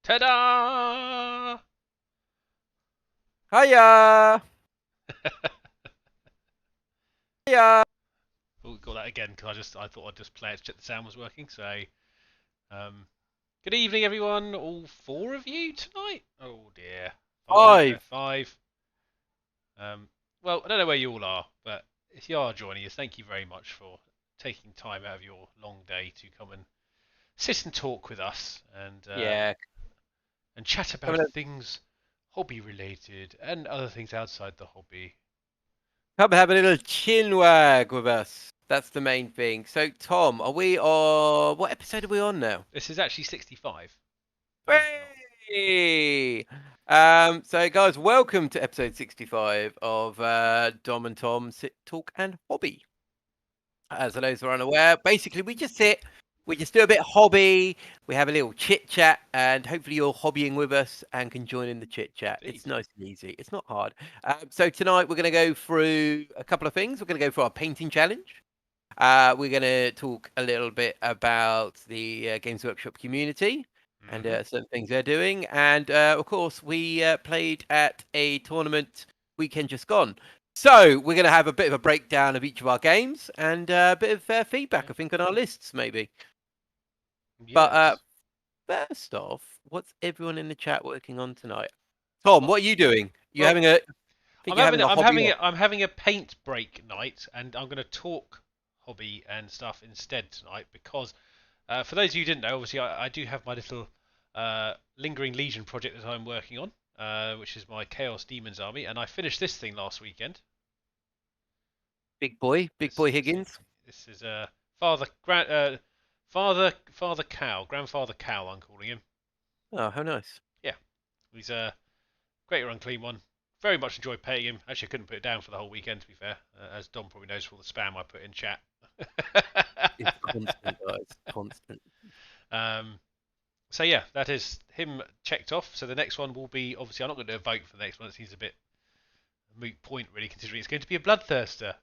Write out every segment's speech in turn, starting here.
Ta-da! Hiya! Hiya! We'll got that again because I thought I'd just play it to check the sound was working. So, um, good evening, everyone. All four of you tonight. Oh dear, five. Five. Five. Well, I don't know where you all are, but if you are joining us, thank you very much for taking time out of your long day to come and sit and talk with us Yeah, and chat about coming up, things hobby related and other things outside the hobby. come have a little chin wag with us. That's the main thing. So, Tom, are we on what episode are we on now? This is actually 65, believe it or not. Hey! So guys, welcome to episode 65 of Dom and Tom Sit Talk and Hobby. As for those who are unaware, basically we just sit, we just do a bit of hobby, we have a little chit chat, and hopefully you're hobbying with us and can join in the chit chat. Indeed. It's nice and easy. It's not hard. So tonight we're going to go through a couple of things. We're going to go for our painting challenge. We're going to talk a little bit about the Games Workshop community and certain things they're doing. And of course, we played at a tournament weekend just gone. So we're going to have a bit of a breakdown of each of our games and a bit of feedback, I think, on our lists, maybe. Yes. But first off, what's everyone in the chat working on tonight? Tom, Well, what are you doing? You well, having a? I think you're having a hobby. I'm having a paint break night, and I'm going to talk hobby and stuff instead tonight because for those of you who didn't know, obviously I do have my little lingering legion project that I'm working on, which is my Chaos Demons army, and I finished this thing last weekend. Big boy Higgins. This is Father Cow, Grandfather Cow. I'm calling him. Oh, how nice. Yeah, he's a great run, clean one. Very much enjoyed painting him. Actually, I couldn't put it down for the whole weekend, to be fair, as Dom probably knows from all the spam I put in chat. It's constant, guys. Constant. um, so yeah, that is him checked off. So the next one will be obviously I'm not going to do a vote for the next one. It seems a bit moot point really, considering it's going to be a bloodthirster.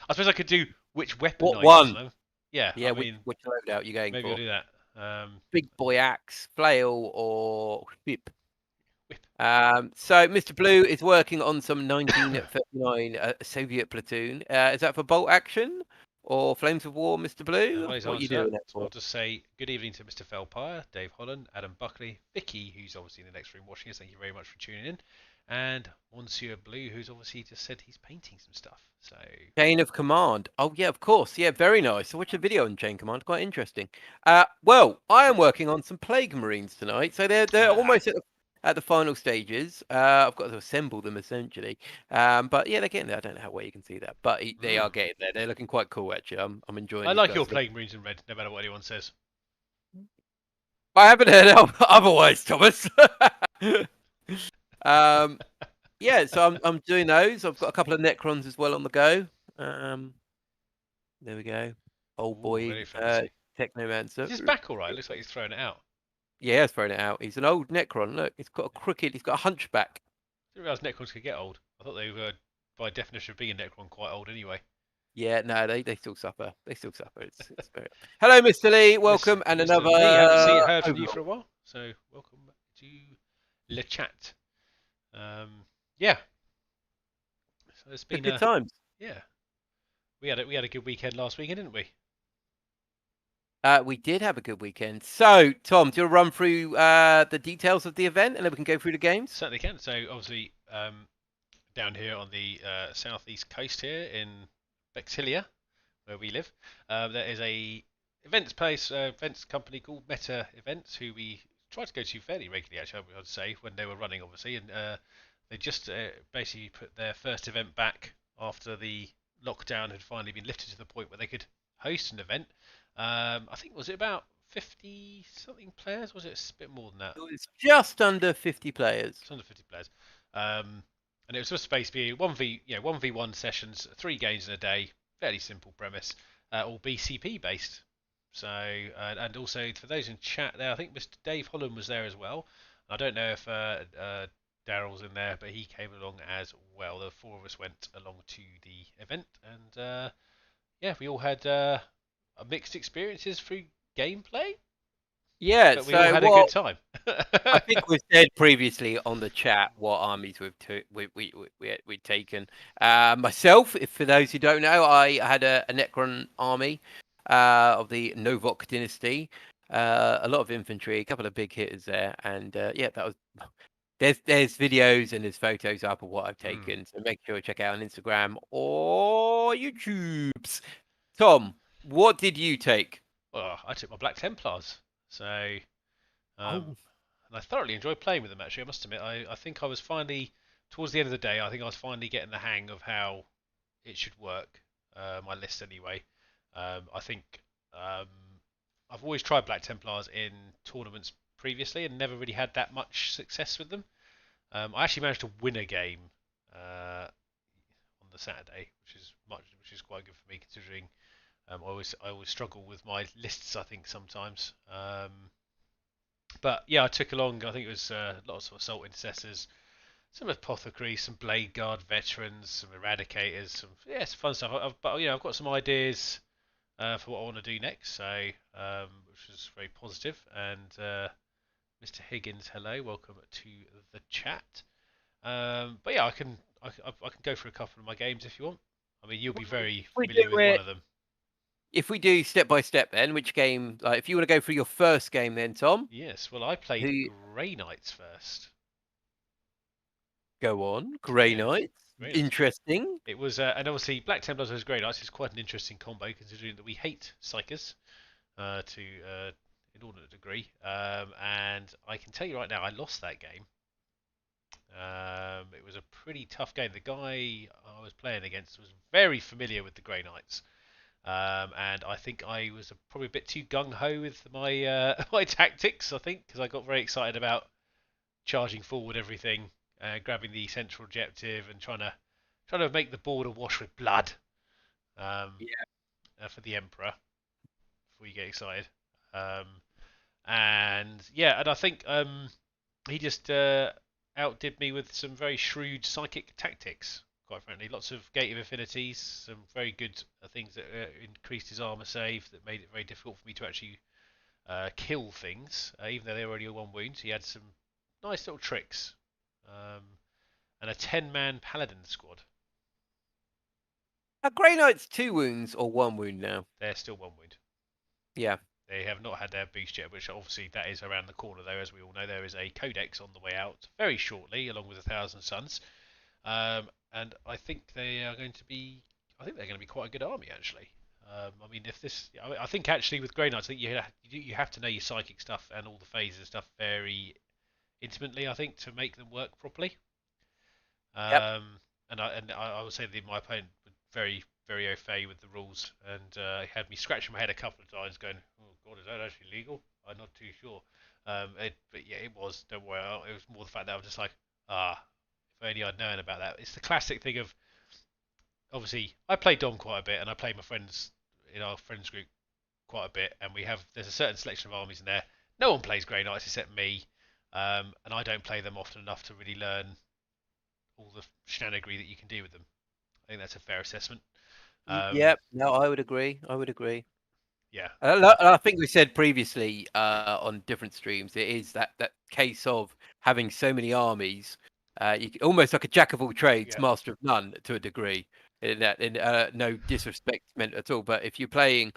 I suppose I could do which weapon What I use. one? Yeah, Yeah, I mean which loadout you going maybe for? I'll do that. Big boy axe, flail, or whip? Whip. So Mr. Blue is working on some 1939 Soviet platoon. Is that for bolt action or flames of war, Mr. Blue? Well, he's What are you answered that. doing that So I'll for? just say good evening to Mr. Felpire, Dave Holland, Adam Buckley, Vicky, who's obviously in the next room watching us. Thank you very much for tuning in, and Monsieur Blue, who's obviously just said he's painting some stuff. So Chain of Command. Oh yeah, of course. Yeah, very nice. I watched a video on Chain Command. Quite interesting. Well, I am working on some Plague Marines tonight, so they're almost at the final stages. I've got to assemble them essentially. But yeah, they're getting there. I don't know how well you can see that, but they are getting there. They're looking quite cool actually. I'm enjoying I these like your guys. Plague Marines in red, no matter what anyone says. I haven't heard otherwise, Thomas. Yeah, so I'm doing those. I've got a couple of Necrons as well on the go. There we go. Old Ooh, boy, very fancy. Technomancer. Is his back all right? Looks like he's throwing it out. Yeah, he's thrown it out. He's an old Necron. Look, it's got a crooked. He's got a hunchback. I didn't realise Necrons could get old. I thought they were, by definition of being a Necron, quite old anyway. Yeah, no, they still suffer. They still suffer. It's very. Hello, Mr. Lee. Welcome, and Mr. another. Lee, haven't heard from you for a while, so welcome to Le Chat. Yeah, so it's been Good times. yeah. We had a good weekend last weekend, didn't we? We did have a good weekend. So, Tom, do you want to run through the details of the event, and then we can go through the games? Certainly can. So obviously, down here on the southeast coast here in Bexilia, where we live, there is a events company called Meta Events, who we try to go to fairly regularly. Actually, I would say when they were running, obviously, and they just basically put their first event back after the lockdown had finally been lifted to the point where they could host an event. I think was it about 50 something players? Was it a bit more than that? It's just under 50 players. It's under 50 players. And it was supposed to be 1v1 sessions, 3 games in a day, fairly simple premise, all BCP based. So, and also for those in chat there, I think Mr. Dave Holland was there as well. I don't know if Daryl's in there, but he came along as well. The 4 of us went along to the event, and yeah, we all had mixed experiences through gameplay. Yeah. but we all So had a what good time. I think we've said previously on the chat what armies we'd taken. Myself, if for those who don't know, I had a Necron army of the Novok dynasty. A lot of infantry, a couple of big hitters there, and yeah, that was. There's videos and there's photos up of what I've Mm. taken. So make sure to check out on Instagram or YouTube's. Tom, what did you take? Well, I took my Black Templars, so Oh, and I thoroughly enjoyed playing with them. Actually, I must admit, I think I was finally towards the end of the day. I think I was finally getting the hang of how it should work. My list anyway. I think um, I've always tried Black Templars in tournaments previously and never really had that much success with them. I actually managed to win a game on the Saturday, which is quite good for me considering I always struggle with my lists. I think sometimes. But yeah, I took along. I think it was lots of assault intercessors, some apothecaries, some blade guard veterans, some eradicators, some some fun stuff. But I've got some ideas for what I want to do next. So which is very positive. And Mr. Higgins, hello, welcome to the chat. But yeah, I can go for a couple of my games if you want. I mean, you'll be very we do familiar with one it. of them. If we do step by step, then which game? Like, if you want to go through your first game, then Tom, Yes, well, I played who Grey Knights first. go on? Grey Yeah, Knights, Grey Knights. interesting. It was, and obviously Black Templars versus Grey Knights is quite an interesting combo considering that we hate Psychers to inordinate degree. And I can tell you right now, I lost that game. It was a pretty tough game. The guy I was playing against was very familiar with the Grey Knights. And I think I was probably a bit too gung ho with my my tactics. I think because I got very excited about charging forward everything, grabbing the central objective, and trying to make the board awash with blood um, Yeah. for the Emperor before you get excited. Um, and yeah, and I think he just outdid me with some very shrewd psychic tactics. Quite frankly, lots of gate of affinities, some very good things that increased his armor save, that made it very difficult for me to actually kill things, even though they were already 1 wound. He had some nice little tricks, um, and a 10-man paladin squad. Are Grey Knights 2 wounds or 1 wound now? They're still 1 wound. Yeah. They have not had their boost yet, which obviously that is around the corner. Though, as we all know, there is a codex on the way out very shortly, along with 1,000 Suns. And I think they are going to be. I think they're going to be quite a good army actually. I mean, if this, I think actually with Grey Knights, I think you have to know your psychic stuff and all the phases and stuff very intimately. I think to make them work properly. Yep. I would say that my opponent was very au fait with the rules, and he had me scratching my head a couple of times, going, "Oh God, is that actually legal? I'm not too sure." But yeah, it was. Don't worry. It was more the fact that I was just like, if only I'd known about that. It's the classic thing of obviously I play Dom quite a bit, and I play my friends in our friends group quite a bit, and there's a certain selection of armies in there. No one plays Grey Knights except me, and I don't play them often enough to really learn all the shenanigans that you can do with them. I think that's a fair assessment. Yep. No, I would agree. I would agree. Yeah, I think we said previously on different streams, it is that case of having so many armies, almost like a jack of all trades, yeah, master of none to a degree. No disrespect meant at all, but if you're playing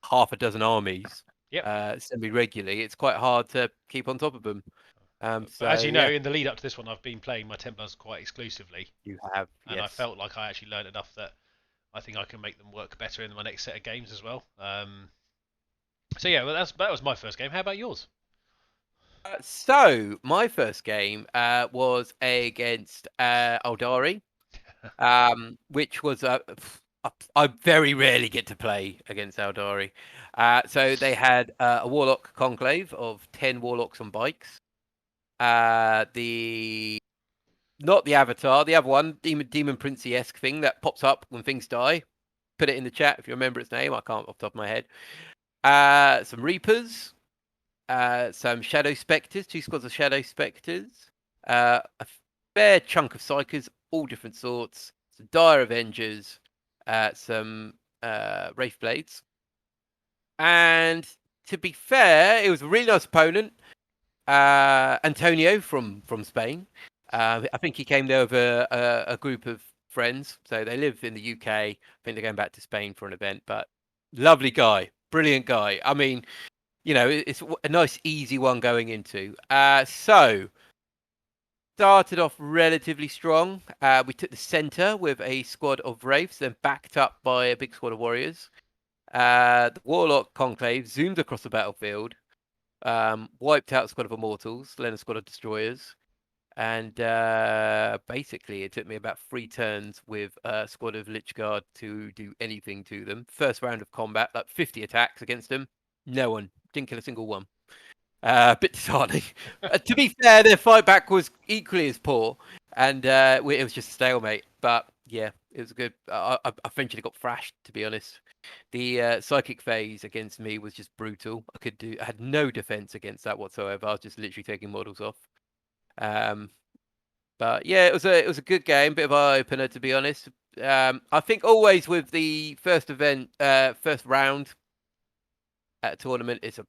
half a dozen armies yep. semi-regularly, it's quite hard to keep on top of them. But as So you know, yeah, in the lead up to this one, I've been playing my Templars quite exclusively, you have, and I yes. felt like I actually learned enough that I think I can make them work better in my next set of games as well. So yeah, well, that was my first game. How about yours? So my first game was against Aldari. Which was I very rarely get to play against Aldari. So they had a Warlock conclave of 10 Warlocks on bikes. The Not the Avatar, the other one, Demon Princey-esque thing that pops up when things die. Put it in the chat if you remember its name. I can't off the top of my head. Some Reapers, some Shadow Spectres, 2 squads of Shadow Spectres, a fair chunk of Psychers, all different sorts, some Dire Avengers, some Wraith Blades, and to be fair, it was a really nice opponent. Antonio from Spain. I think he came there with a group of friends. So they live in the UK. I think they're going back to Spain for an event. But lovely guy, brilliant guy. I mean, it's a nice, easy one going into. So started off relatively strong. We took the center with a squad of wraiths, then backed up by a big squad of warriors. The warlock conclave zoomed across the battlefield. Wiped out a squad of immortals, then a squad of destroyers, and basically it took me about 3 turns with a squad of Lich Guard to do anything to them. First round of combat, like 50 attacks against them, no one, didn't kill a single one. A bit disheartening. To be fair, their fight back was equally as poor, and it was just a stalemate. But yeah, it was good. I eventually got thrashed, to be honest. The psychic phase against me was just brutal. I had no defense against that whatsoever. I was just literally taking models off. But yeah, it was a good game, bit of eye opener, to be honest. I think always with the first round at a tournament, it's a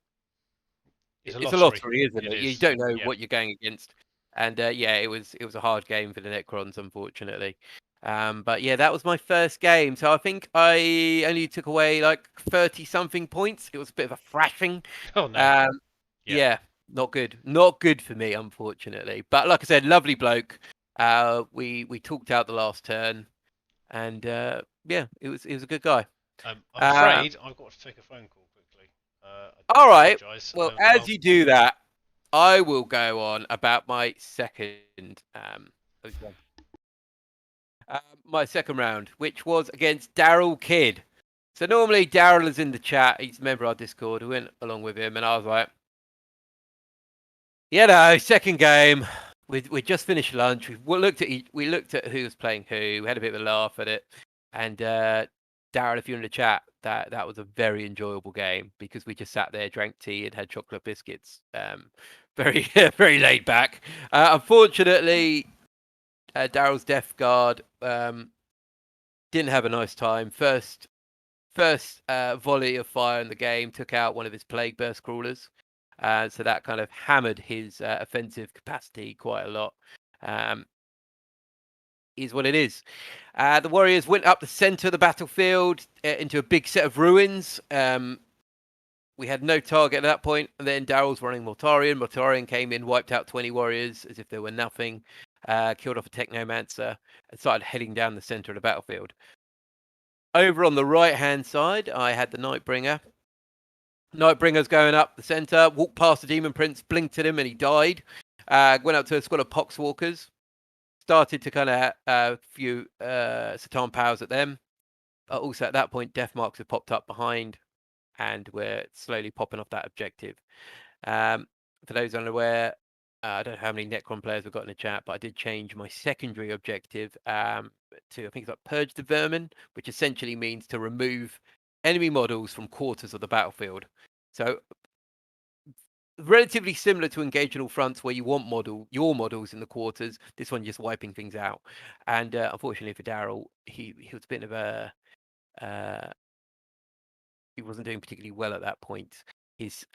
lottery, isn't it? You don't know what you're going against. And yeah, it was a hard game for the Necrons, unfortunately. But yeah, that was my first game. So I think I only took away like 30 something points. It was a bit of a thrashing. Oh no. Yeah, not good. Not good for me, unfortunately. But like I said, lovely bloke. We talked out the last turn, and yeah, it was a good guy. I'm afraid I've got to take a phone call quickly. All right. Apologise. Well, as you do that, I will go on about my second my second round, which was against Daryl Kidd. So normally Daryl is in the chat. He's a member of our Discord. We went along with him, and I was like, second game. We just finished lunch. We looked at who was playing who. We had a bit of a laugh at it. And Daryl, if you're in the chat, that was a very enjoyable game because we just sat there, drank tea, and had chocolate biscuits. Very very laid back. Unfortunately, Daryl's Death Guard didn't have a nice time. First volley of fire in the game took out one of his Plague Burst crawlers. So that kind of hammered his offensive capacity quite a lot. Is what it is. The Warriors went up the center of the battlefield into a big set of ruins. We had no target at that point, and then Daryl's running Mortarion. Mortarion came in, wiped out 20 warriors as if there were nothing, killed off a Technomancer, and started heading down the center of the battlefield. Over on the right-hand side, I had the Nightbringer. Nightbringer's going up the center, walked past the Demon Prince, blinked at him, and he died. Went up to a squad of Poxwalkers, started to kind of few Satan powers at them. Also, at that point, death marks have popped up behind, and we're slowly popping off that objective. For those unaware, I don't know how many Necron players we've got in the chat, but I did change my secondary objective to, I think it's like Purge the Vermin, which essentially means to remove enemy models from quarters of the battlefield. So relatively similar to Engage on All Fronts, where you want your models in the quarters. This one just wiping things out. And unfortunately for Daryl, he was a bit of a he wasn't doing particularly well at that point. His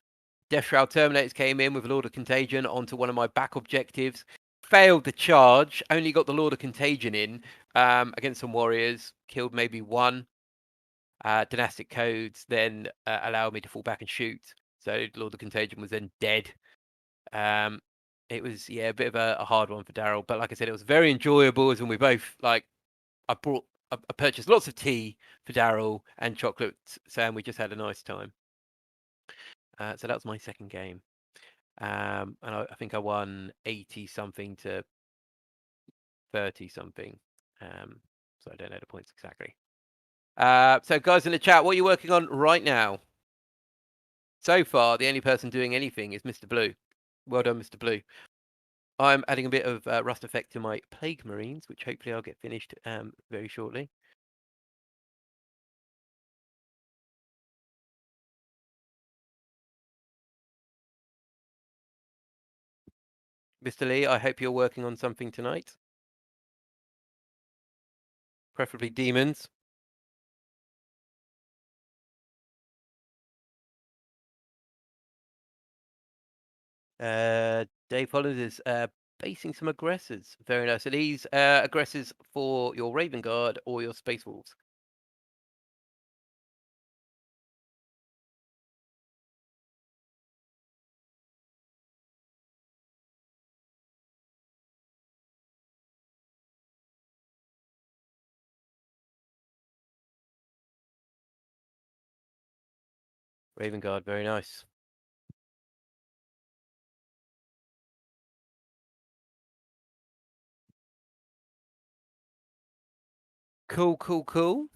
Death Shroud Terminators came in with a Lord of Contagion onto one of my back objectives. Failed the charge, only got the Lord of Contagion in against some warriors, killed maybe one. Dynastic codes then allowed me to fall back and shoot. So Lord of Contagion was then dead. It was a bit of a hard one for Daryl, but like I said, it was very enjoyable. As when we both I purchased lots of tea for Daryl and chocolate, and we just had a nice time. So that was my second game, and I think I won 80 something to 30 something. So I don't know the points exactly. So guys in the chat, what are you working on right now? So far, the only person doing anything is Mr. Blue. Well done, Mr. Blue. I'm adding a bit of rust effect to my Plague Marines, which hopefully I'll get finished very shortly. Mr. Lee, I hope you're working on something tonight. Preferably demons. Dave Holland is basing some aggressors. Very nice. Are these aggressors for your Raven Guard or your Space Wolves? Raven Guard, very nice. Cool, cool, cool.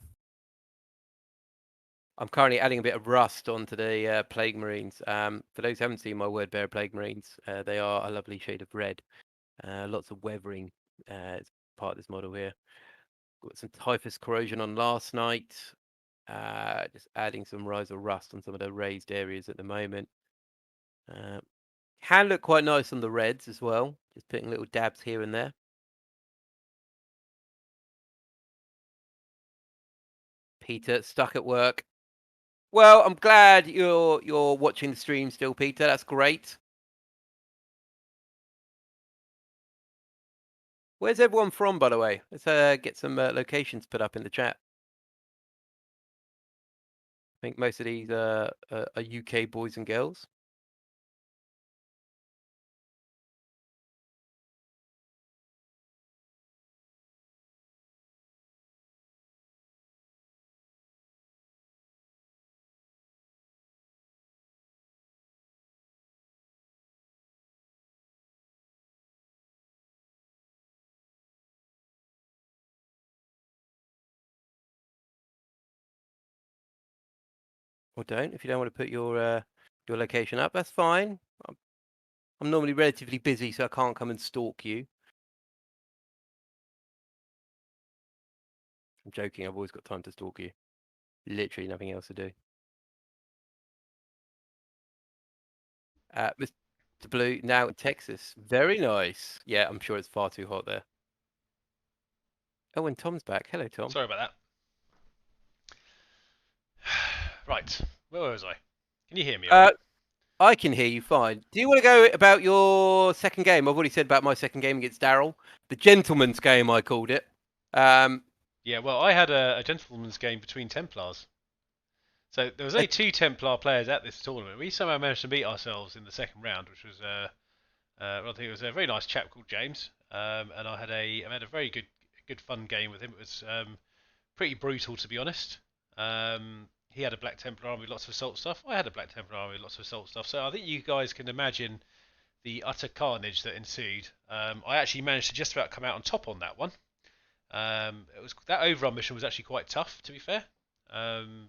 I'm currently adding a bit of rust onto the Plague Marines. For those who haven't seen my Word Bearer Plague Marines, they are a lovely shade of red. Lots of weathering as part of this model here. Got some Typhus Corrosion on last night. Just adding some Rise of Rust on some of the raised areas at the moment. Can look quite nice on the reds as well. Just putting little dabs here and there. Peter, stuck at work. Well, I'm glad you're watching the stream still, Peter. That's great. Where's everyone from, by the way? Let's get some locations put up in the chat. I think most of these are UK boys and girls. Or don't, if you don't want to put your location up, that's fine. I'm normally relatively busy, so I can't come and stalk you. I'm joking. I've always got time to stalk you. Literally nothing else to do. Mr. Blue, now in Texas. Very nice. Yeah, I'm sure it's far too hot there. Oh, and Tom's back. Hello, Tom. Sorry about that. Right, where was I? Can you hear me? All right? I can hear you fine. Do you want to go about your second game? I've already said about my second game against Daryl. The gentleman's game, I called it. Yeah, well, I had a gentleman's game between Templars. So there was only two Templar players at this tournament. We somehow managed to beat ourselves in the second round, which was I think it was a very nice chap called James, and I had a very good fun game with him. It was pretty brutal, to be honest. He had a Black Templar army with lots of assault stuff. I had a Black Templar army with lots of assault stuff. So I think you guys can imagine the utter carnage that ensued. I actually managed to just about come out on top on that one. It was that overrun mission was actually quite tough, to be fair. And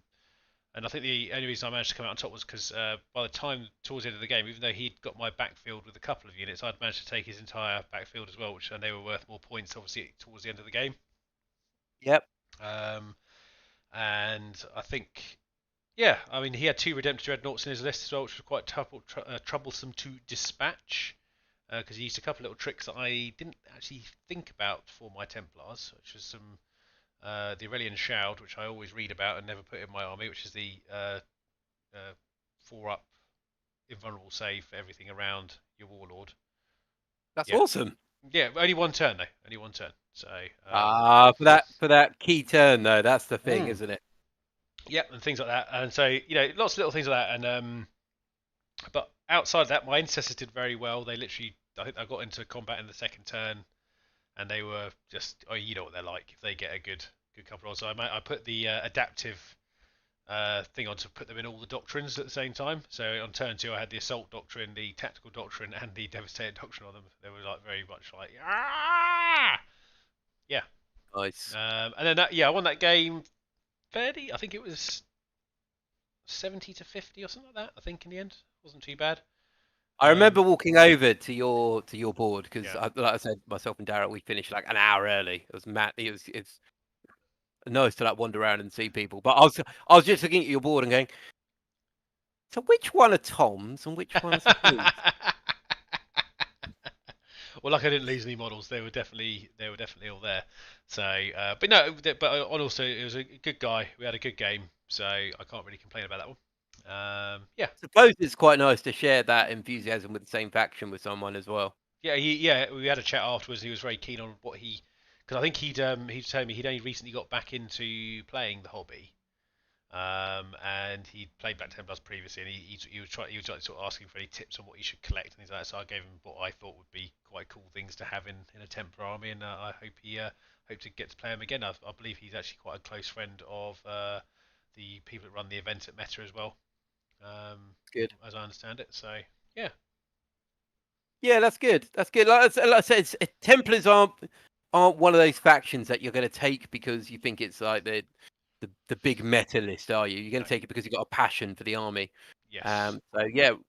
I think the only reason I managed to come out on top was because by the time towards the end of the game, even though he'd got my backfield with a couple of units, I'd managed to take his entire backfield as well, and they were worth more points, obviously, towards the end of the game. Yep. And I think, yeah, I mean, he had two Redemptor Dreadnoughts in his list as well, which was quite troublesome to dispatch, because he used a couple of little tricks that I didn't actually think about for my Templars, which was some the Aurelian Shroud, which I always read about and never put in my army, which is the 4-up invulnerable save for everything around your Warlord. That's Yeah. awesome. Yeah, only one turn though. Only one turn. So for that key turn though, that's the thing, isn't it? Yeah, and things like that. And so lots of little things like that. And but outside of that, my ancestors did very well. They literally, I think I got into combat in the second turn, and they were just, you know what they're like if they get a good couple rolls. So I put the adaptive thing on to put them in all the doctrines at the same time. So on turn 2, I had the assault doctrine, the tactical doctrine, and the devastating doctrine on them. They were like very much like, yeah. Nice. And then I won that game fairly. I think it was 70-50 or something like that. I think in the end, wasn't too bad. I remember walking over to your board because, Yeah. like I said, myself and Darrell, we finished like an hour early. It was mad. It's nice to like wander around and see people. But I was just looking at your board and going, so which one are Tom's and which one's his? Well, like I didn't lose any models. They were definitely all there. So, but no, but also it was a good guy. We had a good game, so I can't really complain about that one. Yeah, Suppose it's quite nice to share that enthusiasm with the same faction with someone as well. yeah. We had a chat afterwards. He was very keen on what because I think he'd told me he'd only recently got back into playing the hobby. And he played Black Templars previously, and he was like, sort of asking for any tips on what he should collect and things like that. So I gave him what I thought would be quite cool things to have in a Templar army, and I hope to get to play him again. I believe he's actually quite a close friend of the people that run the event at Meta as well, Good. as I understand it. So yeah, Yeah, that's good. That's good. Like I said, Templars aren't one of those factions that you're going to take because you think it's like the big meta list, are you? You're going no, to take it because you've got a passion for the army. yes, So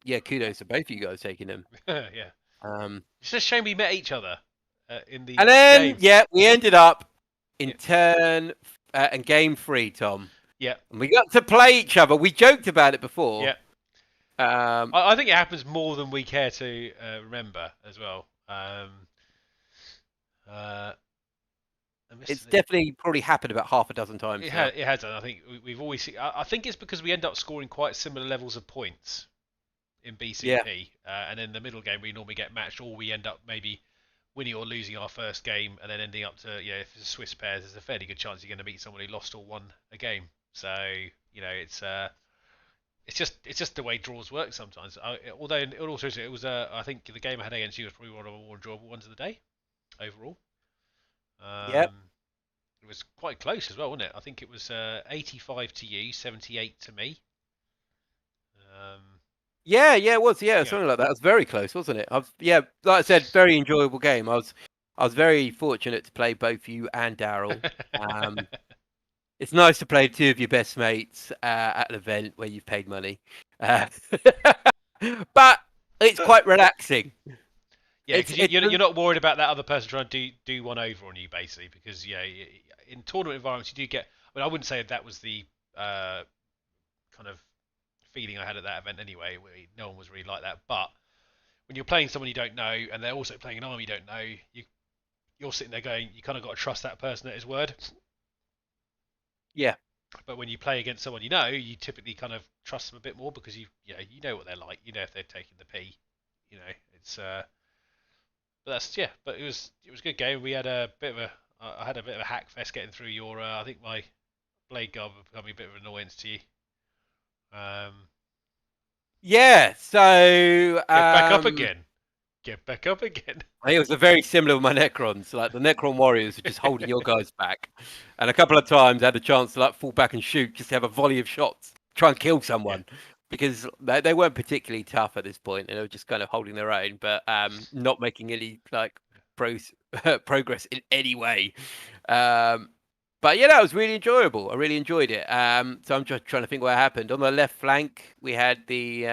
yeah, kudos to both of you guys taking them. yeah. Um, It's just a shame we met each other in and the then game. yeah, we ended up in Yeah, turn and game 3, Tom, yeah, and we got to play each other. We joked about it before. yeah. Um, I think it happens more than we care to remember as well. Uh, it's definitely probably happened about half a dozen times now. it has done. I think we've always seen. I think it's because we end up scoring quite similar levels of points in Yeah, BCP, and in the middle game we normally get matched, or we end up maybe winning or losing our first game, and then ending up to if it's a Swiss pairs, there's a fairly good chance you're going to meet someone who lost or won a game. So it's just the way draws work sometimes. Although it also it was I think the game I had against you was probably one of the more enjoyable ones of the day overall. yeah. Um, it was quite close as well, wasn't it? I think it was 85 to you, 78 to me. Um, Yeah, yeah, it was. Yeah, yeah, something like that. It was very close, wasn't it? Yeah, like I said, very enjoyable game. I was very fortunate to play both you and Daryl. Um, it's nice to play two of your best mates at an event where you've paid money, uh, but it's quite relaxing. yeah, because It's you're not worried about that other person trying to do one over on you, basically. Because in tournament environments, you do get. I mean, I wouldn't say that was the kind of feeling I had at that event anyway. No one was really like that. But when you're playing someone you don't know, and they're also playing an army you don't know, you're sitting there going, you kind of got to trust that person at his word. yeah, But when you play against someone you know, you typically kind of trust them a bit more because you know what they're like. You know if they're taking the P. It's but that's yeah. But it was a good game. We had a bit of a I had a bit of a hack fest getting through your. I think my blade guard was becoming a bit of an annoyance to you. Um, yeah. So get back up again. Get back up again. it was a very similar with my Necrons. Like the Necron warriors were just holding your guys back, and a couple of times I had a chance to like fall back and shoot, just to have a volley of shots, try and kill Yeah. someone, because they weren't particularly tough at this point, and they were just kind of holding their own, but not making any like progress in any way. Um, but yeah, that was really enjoyable. I really enjoyed it. So I'm just trying to think what happened. On the left flank, we had the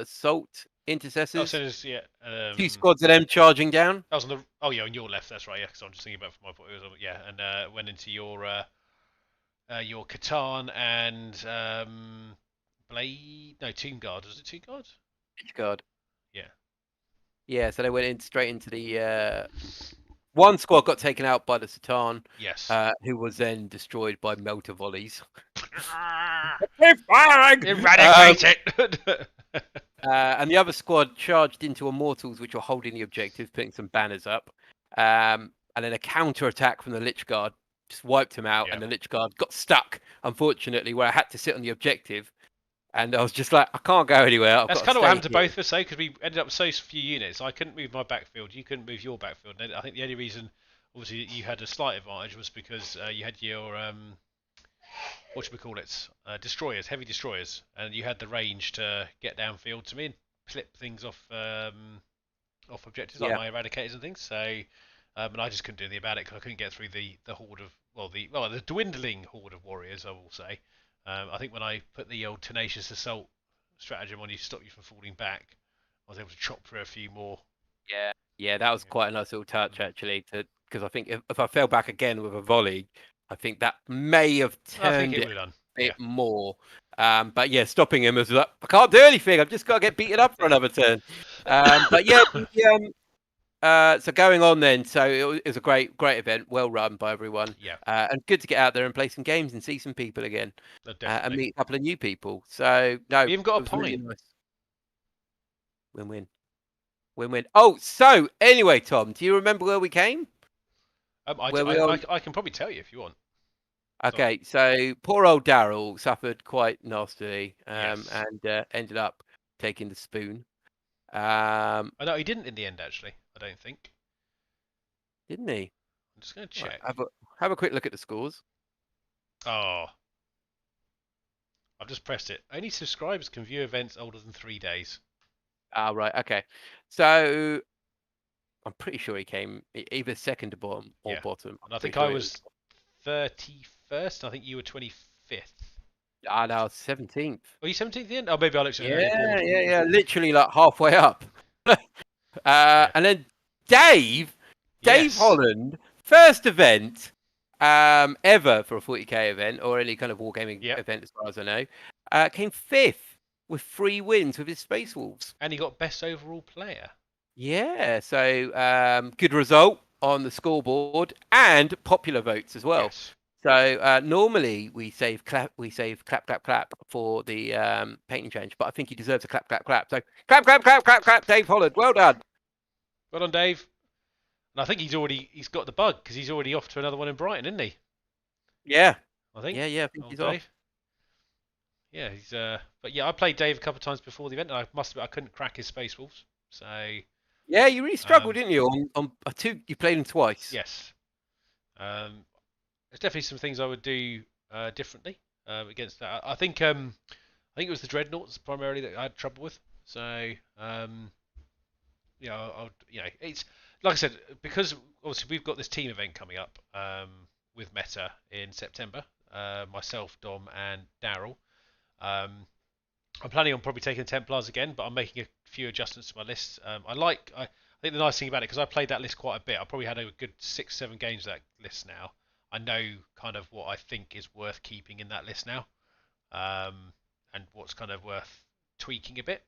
Salt Oh, so intercessors. there's yeah. Two squads of them charging down. That was on the on your left. That's right. Yeah, because I'm just thinking about from my point. It was yeah, and went into your Catan and Blade. No, Tomb Guard. Was it Tomb Guard? Each guard. Yeah. Yeah, so they went in straight into the one squad got taken out by the Satan, Yes. who was then destroyed by melter volleys. Eradicate it. And the other squad charged into Immortals, which were holding the objective, putting some banners up. And then a counter attack from the Lich Guard just wiped him out, Yeah. and the Lich Guard got stuck, unfortunately, where I had to sit on the objective. And I was just like, I can't go anywhere. That's kind of what happened to both of us, though, because we ended up with so few units. I couldn't move my backfield. You couldn't move your backfield. And I think the only reason, obviously, you had a slight advantage was because you had your what should we call it? Destroyers, heavy destroyers, and you had the range to get downfield to me and clip things off objectives like Yeah. my eradicators and things. So, and I just couldn't do anything about it because I couldn't get through the horde of the dwindling horde of warriors. I will say. I think when I put the old tenacious assault stratagem on you to stop you from falling back, I was able to chop through a few more. Yeah, that was quite a nice little touch actually. Because I think if I fell back again with a volley, I think that may have I think turned it it would have done. a bit more. But yeah, stopping him was like, I can't do anything. I've just got to get beaten up for another turn. But yeah, So going on then. So it was a great event, well run by everyone, Yeah, and good to get out there and play some games and see some people again, and definitely. meet a couple of new people. So no, We even it got a was really pint. nice. Win-win, win-win. Oh, so anyway, Tom, do you remember where we came? Where we on? I can probably tell you if you want. So, Okay, so poor old Daryl suffered quite nastily, yes. and ended up taking the spoon. Um, I know he didn't in the end, actually. I don't think. didn't he? I'm just going to Right, check. have a quick look at the scores. Oh, I've just pressed it. Only subscribers can view events older than 3 days. Ah, right, okay. So I'm pretty sure he came either second to bottom or Yeah. bottom. I'm And I pretty think I sure it was. was 31st. I think you were 25th. Ah, no, 17th. Were you 17th at the end? Oh, maybe I looked at an earlier Yeah, board. yeah, yeah. Literally like halfway up. Yeah. And then Dave, Dave Yes. Holland, first event ever for a 40k event or any kind of wargaming Yep. event, as far as I know, came fifth with 3 wins with his Space Wolves. And he got best overall player. Yeah, so good result on the scoreboard and popular votes as well. Yes. So normally we save clap clap for the painting change, but I think he deserves a clap clap clap. So clap, Dave Holland, well done. Well done, Dave. And I think he's got the bug because he's already off to another one in Brighton, isn't he? Yeah, I think. yeah, I think Old he's Dave. off. Yeah, but yeah, I played Dave a couple of times before the event. And I must admit I couldn't crack his Space Wolves. So Yeah, you really struggled, um, didn't you? On two, you played him twice. yes, there's definitely some things I would do differently against that. I think it was the dreadnoughts primarily that I had trouble with. So it's like I said, because obviously we've got this team event coming up with Meta in September. Myself, Dom, and Daryl. Um, I'm planning on probably taking Templars again, but I'm making a few adjustments to my list. I think the nice thing about it, because I played that list quite a bit, I probably had a good 6, 7 games of that list now. I know kind of what I think is worth keeping in that list now, and what's kind of worth tweaking a bit.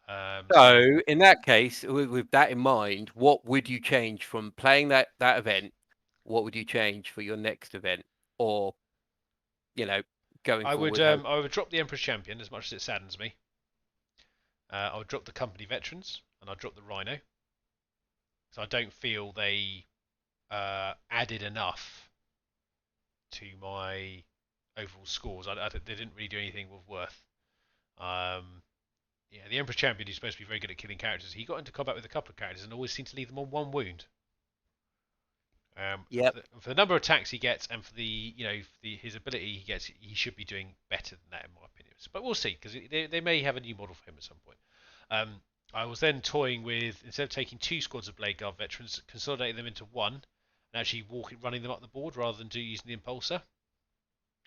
So So in that case, with that in mind, what would you change from playing that event? What would you change for your next event, or you know, going forward? I would drop the Emperor's Champion as much as it saddens me. I would drop the company veterans and I'd drop the Rhino. So I don't feel they added enough to my overall scores. They didn't really do anything with worth. Um, yeah, the Emperor's Champion is supposed to be very good at killing characters. He got into combat with a couple of characters and always seemed to leave them on 1 wound. Yep. For the number of attacks he gets and for his ability he gets, he should be doing better than that in my opinion. But we'll see because they may have a new model for him at some point. I was then toying with, instead of taking 2 squads of Blade Guard veterans, consolidating them into 1 and actually running them up the board rather than using the Impulsor.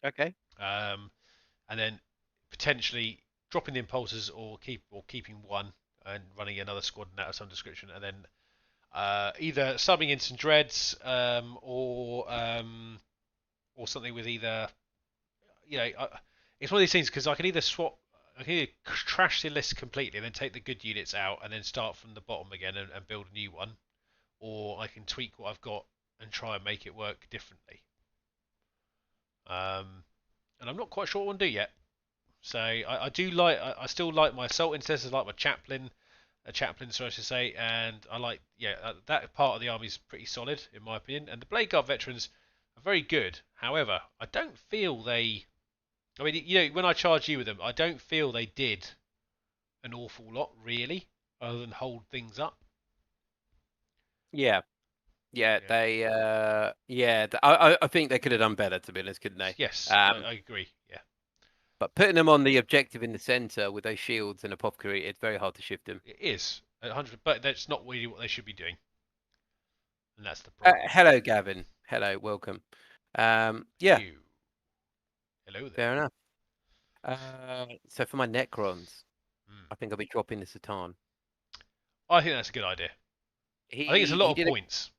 Okay. And then potentially dropping the Impulsors or keeping 1 and running another squad in that of some description, and then either subbing in some dreads or something with either it's one of these things because I can either trash the list completely and then take the good units out and then start from the bottom again and build a new one, or I can tweak what I've got and try and make it work differently. And I'm not quite sure what I want to do yet. So I still like my assault intercessors, like my chaplain. A chaplain, so I should say, and I like that part of the army is pretty solid in my opinion. And the Blade Guard veterans are very good. However, I don't feel they. I mean, when I charged you with them, I don't feel they did an awful lot really, other than hold things up. Yeah. Yeah. Yeah. They. Yeah. I think they could have done better, to be honest, couldn't they? Yes, I agree. Yeah. But putting them on the objective in the center with those shields and apothecary, it's very hard to shift them. It is 100, but that's not really what they should be doing, and that's the problem. Hello, Gavin. Hello, welcome. Yeah. You. Hello there. Fair enough. So for my necrons, Mm. I think I'll be dropping the Satan. I think that's a good idea. I think it's a lot of points.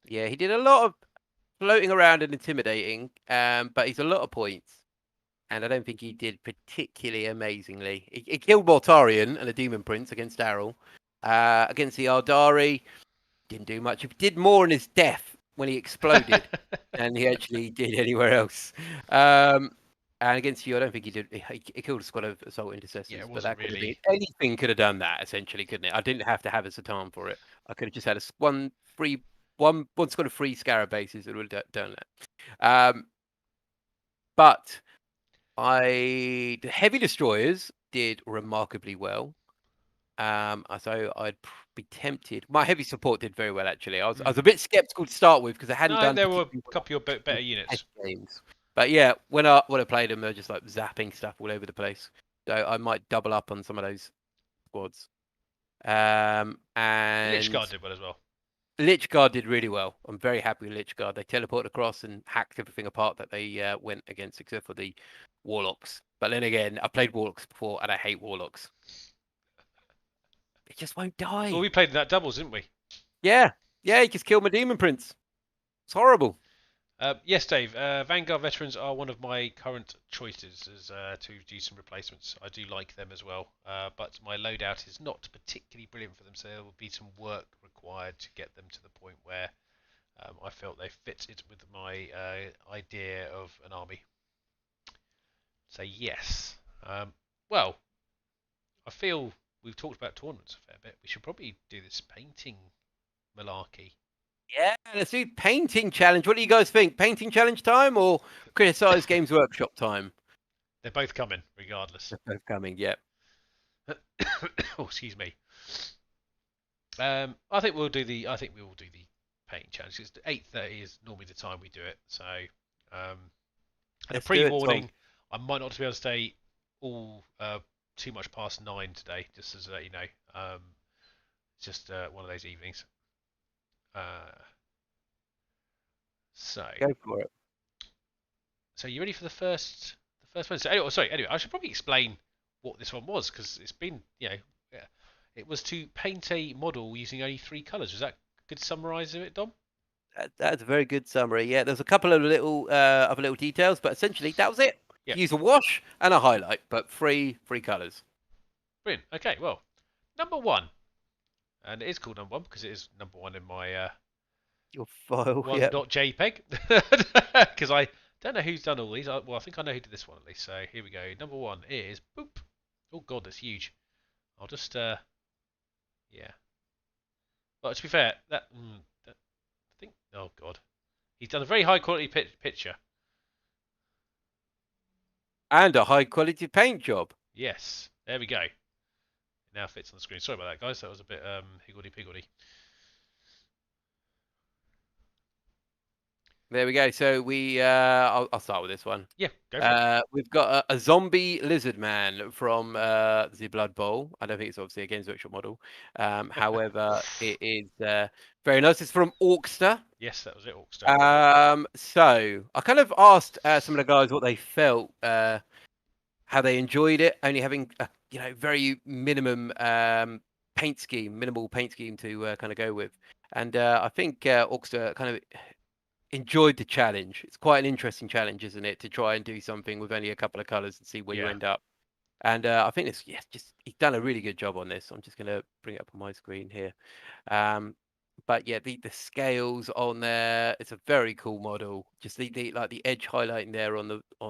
Yeah, he did a lot of floating around and intimidating, but he's a lot of points. And I don't think he did particularly amazingly. He killed Mortarion and a Demon Prince against Daryl. Against the Ardari, didn't do much. He did more in his death when he exploded than he actually did anywhere else. And against you, I don't think he did. He killed a squad of assault Yeah, intercessors, it but wasn't that could have been really. anything. Could have done that essentially, couldn't it? I didn't have to have a Satan for it. I could have just had one squad of free scarab bases that would have done that. But the heavy destroyers did remarkably well. So I'd be tempted. My heavy support did very well actually. I was a bit skeptical to start with because I hadn't No, done there were particularly a well couple of your better in test units. games. But yeah, when I played them, they're just like zapping stuff all over the place. So I might double up on some of those squads. Lich And Guard did well as well. Lich Guard did really well. I'm very happy with Lich Guard. They teleported across and hacked everything apart that they went against, except for the Warlocks. But then again, I played Warlocks before, and I hate Warlocks. They just won't Well, die. we played in that doubles, didn't we? Yeah, yeah, he just killed my Demon Prince. It's horrible. Yes, Dave. Vanguard veterans are one of my current choices as to do some replacements. I do like them as well, but my loadout is not particularly brilliant for them, so there will be some work required to get them to the point where I felt they fit it with my idea of an army. So yes. Well, I feel we've talked about tournaments a fair bit. We should probably do this painting malarkey. Yeah, let's do painting challenge. What do you guys think? Painting challenge time or criticize Games Workshop time? They're both coming, regardless. They're both coming. Yeah, Oh, excuse me. I think we'll do the. I think we will do the painting challenge. It's 8:30 is normally the time we do it. So, and a let's do it, Tom. pre-warning. I might not be able to stay all too much past 9 today. Just as you know, it's just one of those evenings. Uh, so, Go for it. so you ready for the first one? So, anyway, sorry. Anyway, I should probably explain what this one was because it's been, yeah, it was to paint a model using only 3 colours. Was that good to summarise it, Dom? That's a very good summary. Yeah, there's a couple of little other little details, but essentially that was it. Yeah, Use a wash and a highlight, but three colors. brilliant. Okay, well, number one, and it is called number one because it is number one in my Your file. one Yeah, dot JPEG because I don't know who's done all these. Well, I think I know who did this one at least. So here we go. Number one is boop. Oh god, that's huge. I'll just yeah. Well, to be fair, that I think. Oh god, he's done a very high quality picture. and a high quality paint job. Yes, there we go. It now fits on the screen. Sorry about that, guys. That was a bit higgledy piggledy. There we go. So I'll start with this one. Yeah, go for it. We've got a zombie lizard man from the Blood Bowl. I don't think it's obviously a Games Workshop model. However, it is very nice. It's from Orkster. Yes, that was it, Orkster. So I kind of asked some of the guys what they felt, how they enjoyed it, only having a very minimal paint scheme to kind of go with. And I think Orkster kind of enjoyed the challenge. It's quite an interesting challenge, isn't it, to try and do something with only a couple of colors and see where you Yeah. end up. And I think it's he's done a really good job on this. I'm just going to bring it up on my screen here. But yeah, the scales on there, it's a very cool model. Just the like the edge highlighting there on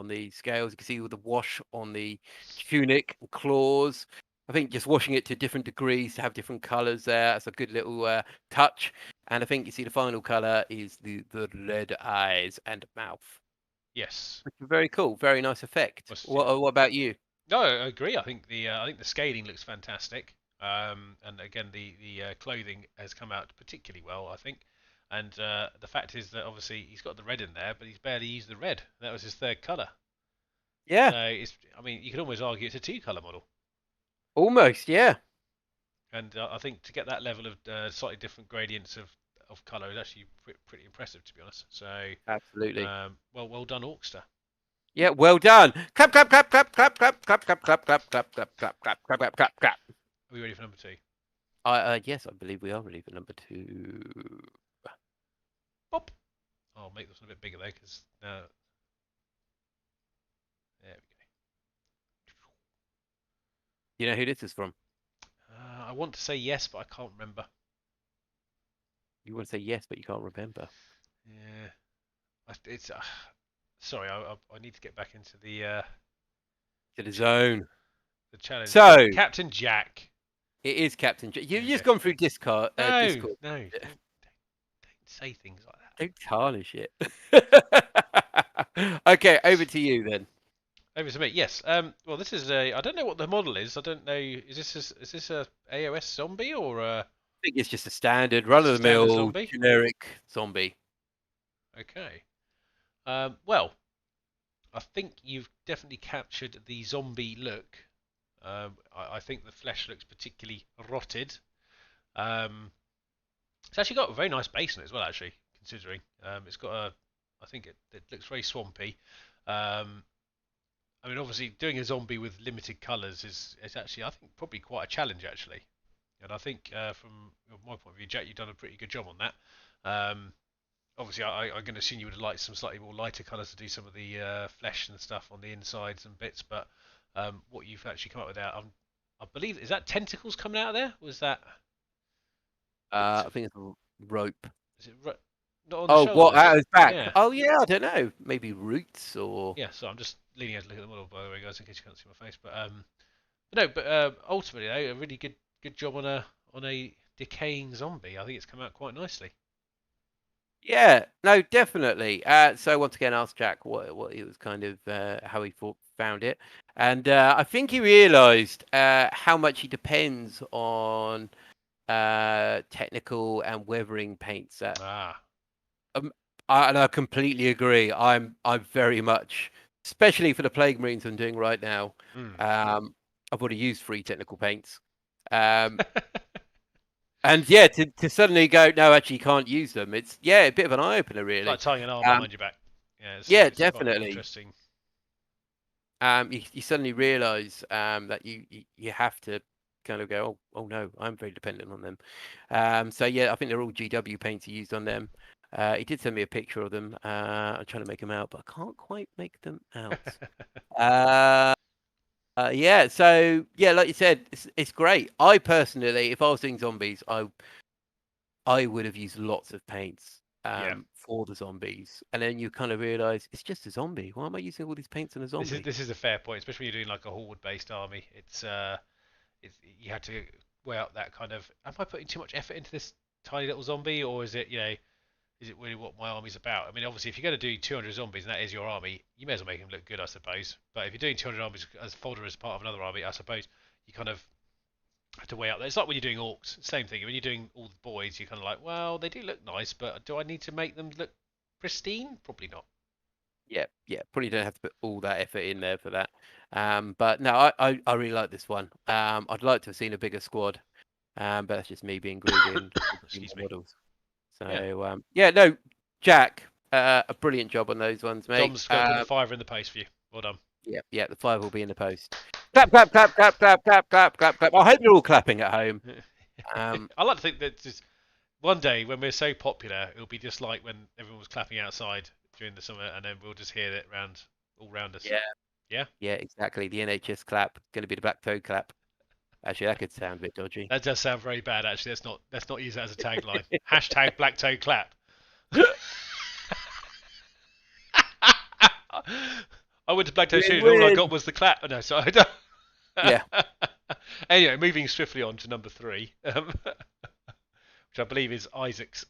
the scales. You can see all the wash on the tunic and claws. I think just washing it to different degrees to have different colors there. That's a good little touch. And I think you see the final color is the red eyes and mouth. Yes. Which is very cool. Very nice effect. Yeah. What about you? No, I agree. I think the scaling looks fantastic. And again, the clothing has come out particularly well, I think. And the fact is that obviously he's got the red in there, but he's barely used the red. That was his third color. Yeah, So I mean, you could almost argue it's a 2 color model. almost. Yeah, And I think to get that level of slightly different gradients of color is actually pretty impressive, to be honest. So, absolutely. well done, Orkster. Yeah, well done. Clap, clap, clap, clap, clap, clap, clap, clap, clap, clap, clap, clap, clap, clap, clap, clap, clap, clap. Are we ready for number two? Yes, I believe we are ready for number 2. Pop. I'll make this one a bit bigger though, because there we You know who this is from? go. I want to say yes, but I can't remember. You want to say yes, but you can't remember. Yeah, it's sorry. I need to get back into the To the ch zone. the challenge. So Captain Jack. it is Captain. There You've we go. just gone through Discord. No, Discord. no, don't say things like that. Don't tarnish it. Okay, over to you then. Over to me. Yes. Well, this is a. I don't know what the model is. I don't know. Is this a AOS zombie or I think it's just a standard, just a standard run-of-the-mill, zombie? generic zombie. Okay. Well, I think you've definitely captured the zombie look. I think the flesh looks particularly rotted. It's actually got a very nice base in it as well, actually, considering. It's got a. I think it looks very swampy. I mean, obviously, doing a zombie with limited colours is actually, I think, probably quite a challenge, actually. And I think, from my point of view, Jack, you've done a pretty good job on that. Obviously, I'm going to assume you would have liked some slightly more lighter colours to do some of the flesh and stuff on the insides and bits, but what you've actually come up with there, I believe, is that tentacles coming out of there? Was that? I think it's a rope. Is it not on the Oh, shoulder? what? Is Out it? of his back? Yeah. Oh, yeah, I don't know. Maybe roots or. Yeah. So I'm just leaning out to look at the model, by the way, guys, in case you can't see my face. But no. But ultimately, though, a really good job on a decaying zombie. I think it's come out quite nicely. Yeah, no, definitely. So once again, asked Jack what he was kind of how he found it, and I think he realised how much he depends on technical and weathering paints. Ah. And I completely agree. I'm very much, especially for the Plague Marines I'm doing right now. Mm. I've already used 3 technical paints. And yeah, to suddenly go, no, actually you can't use them. It's a bit of an eye opener, It's like really. tying an arm behind your back. Yeah, Yeah, it's quite an definitely. interesting. You suddenly realise that you have to kind of go, oh no, I'm very dependent on them. So yeah, I think they're all GW paints he used on them. He did send me a picture of them. I'm trying to make them out, but I can't quite make them out. Yeah, so yeah, like you said, it's great. I personally, if I was doing zombies, I would have used lots of paints Yeah. for the zombies, and then you kind of realise it's just a zombie. Why am I using all these paints on a zombie? This is a fair point, especially when you're doing like a horde-based army. It's you had to weigh up that kind of. Am I putting too much effort into this tiny little zombie, or is it is it really what my army's about? I mean, obviously, if you're going to do 200 zombies and that is your army, you may as well make them look good, I suppose. But if you're doing 200 armies as fodder as part of another army, I suppose you kind of have to weigh up. It's like when you're doing orcs, same thing. When you're doing all the boys, you're kind of like, well, they do look nice, but do I need to make them look pristine? Probably not. Yeah, probably don't have to put all that effort in there for that. But no, I really like this one. I'd like to have seen a bigger squad, but that's just me being greedy and Excuse more me. models. Yeah. So yeah, no, Jack, a brilliant job on those ones, mate. Dom's going to put the fiver in the post for you. Well done. Yeah, the 5 will be in the post. Clap, clap, clap, clap, clap, clap, clap, clap, clap. I hope you're all clapping at home. I like to think that just one day when we're so popular, it'll be just like when everyone was clapping outside during the summer, and then we'll just hear it all round us. Yeah. Yeah. Yeah, exactly. The NHS clap. Going to be the black toe clap. Actually, that could sound a bit dodgy. That does sound very bad. Actually, let's not use that as a tagline. Hashtag black toe clap. I went to Black Toe Studios and all I got was the clap. Oh, no, sorry. Yeah. Anyway, moving swiftly on to number 3, which I believe is Isaac's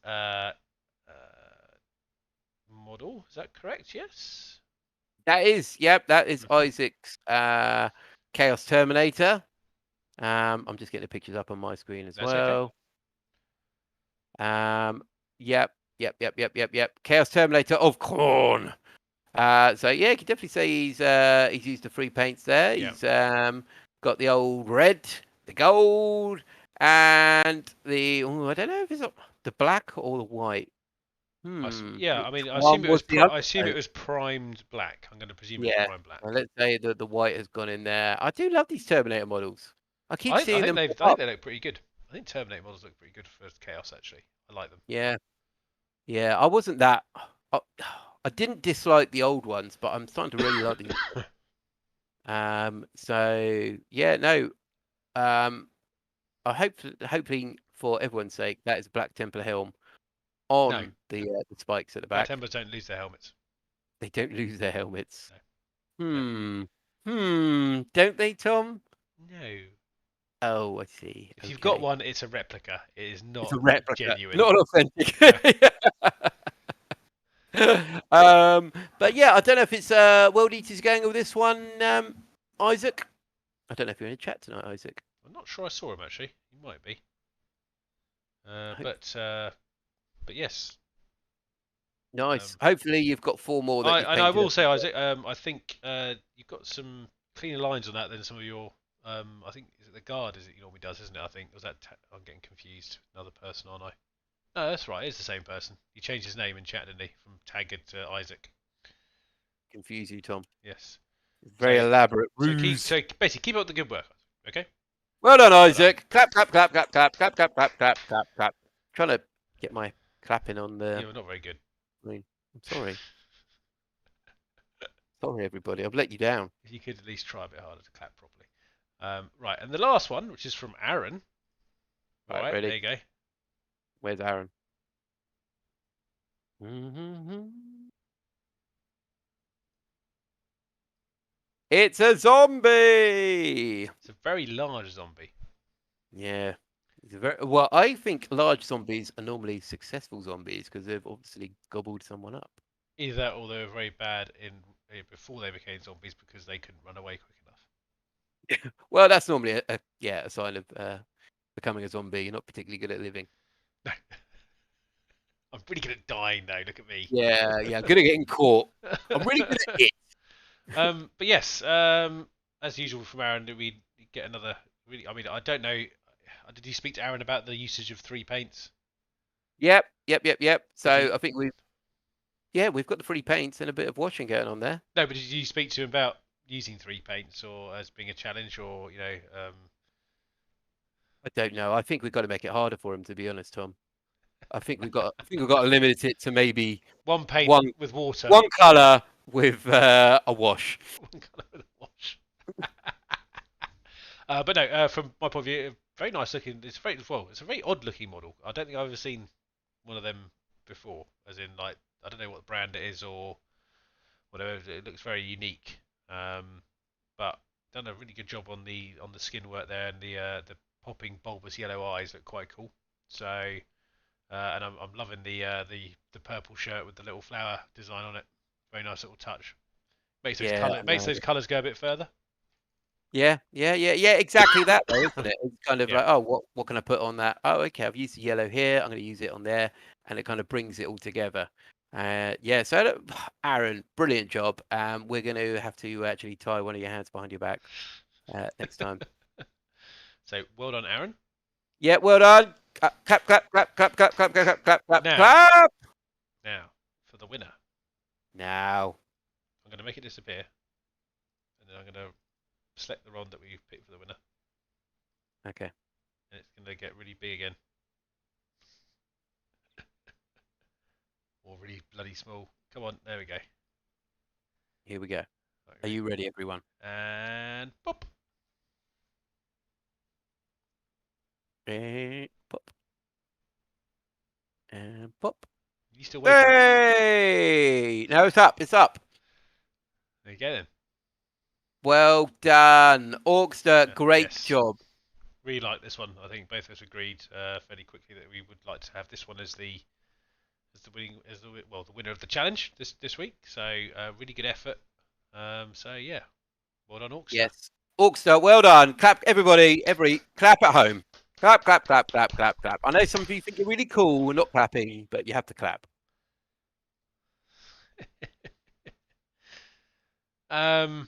model. Is that correct? Yes. That is Isaac's Chaos Terminator. I'm just getting the pictures up on my screen as That's okay. well. Yep. Chaos Terminator of Khorne. So yeah, you can definitely say he's used the 3 paints there. Yeah. He's got the old red, the gold, and the I don't know if it's the black or the white. Yeah, I Which mean, I one assume it was was the other I assume it coat? was primed black. I'm going to presume it's Yeah. primed black. Well, let's say the white has gone in there. I do love these Terminator models. I keep seeing them I pop think up. they look pretty good. I think Terminator models look pretty good for Chaos. Actually, I like them. Yeah. I wasn't that. I didn't dislike the old ones, but I'm starting to really like these. So yeah, no. I hope, hopefully for everyone's sake, that is a Black Templar helm. No, the spikes at the bad back. templars don't lose their helmets. They don't lose their helmets. No. Don't they, Tom? No. Oh, I see. If you've got Okay. one, it's a replica. It is It's not a replica, genuine. not authentic. No. But yeah, I don't know if it's World Eater's going with this one, Isaac. I don't know if you're in a chat tonight, Isaac. I'm not sure I saw him actually. He might be. Hope- But yes. Nice. Hopefully, you've got 4 more that you've I painted. will say, Isaac, I think you've got some cleaner lines on that than some of your. I think is it the guard? Is it he normally does, isn't it? I think was that. I'm getting confused. Another person, aren't I? No, that's right. It's the same person. He changed his name in chat, didn't he? From Taggart to Isaac. Confuse you, Tom. Yes. Very elaborate So ruse. basically keep up the good work. Okay. Well done, Isaac. Clap, clap, clap, clap, clap, clap, clap, clap, clap, clap, clap. Trying to get my clapping on the. You're not very good. I'm sorry. Sorry, everybody. I've let you down. If you could at least try a bit harder to clap properly. Right, and the last one, which is from Aaron. Right, ready? There you go. Where's Aaron? It's a zombie. It's a very large zombie. Yeah. Well, I think large zombies are normally successful zombies because they've obviously gobbled someone up. Either that, or they were very bad before they became zombies because they couldn't run away quick enough. Well, that's normally a sign of becoming a zombie. You're not particularly good at living. No. I'm pretty good at dying though. Look at me. Yeah, good at getting caught. I'm really good at it. But yes, as usual from Aaron, we get another. Really, I mean, I don't know. Did you speak to Aaron about the usage of 3 paints? Yep. So I think we've got the 3 paints and a bit of washing going on there. No, but did you speak to him about using 3 paints or as being a challenge, or I don't know. I think we've got to make it harder for him, to be honest, Tom. I think we've got to limit it to maybe 1 paint one with water, 1 color with a wash. 1 color with a wash. But no, from my point of view, very nice looking. It's a very odd looking model. I don't think I've ever seen one of them before. As in, like, I don't know what brand it is or whatever. It looks very unique. But done a really good job on the skin work there, and the popping bulbous yellow eyes look quite cool. So, and I'm loving the purple shirt with the little flower design on it. Very nice little touch. Makes those colours go a bit further. Yeah. Exactly that, though, isn't it? It's kind of like, oh, what can I put on that? Oh, okay, I've used the yellow here. I'm going to use it on there, and it kind of brings it all together. So Aaron, brilliant job. We're going to have to actually tie one of your hands behind your back next time. So well done, Aaron. Yeah, well done. Clap, clap, clap, clap, clap, clap, clap, clap, clap, clap, clap. Now for the winner. Now I'm going to make it disappear, and then I'm going to select the rod that we picked for the winner. Okay. And it's going to get really big again. Or really bloody small. Come on, there we go. Here we go. Are you ready, everyone? And pop. And pop. And pop. You still waiting? Hey! No, it's up. It's up. There you go then. Well done, Orkster. Great job. Really like this one. I think both of us agreed fairly quickly that we would like to have this one as the winner of the challenge this week. So really good effort. So yeah, well done, Orkster. Yes, Orkster. Well done. Clap, everybody. Clap at home. Clap, clap, clap, clap, clap, clap. I know some of you think you're really cool. We're not clapping, but you have to clap. So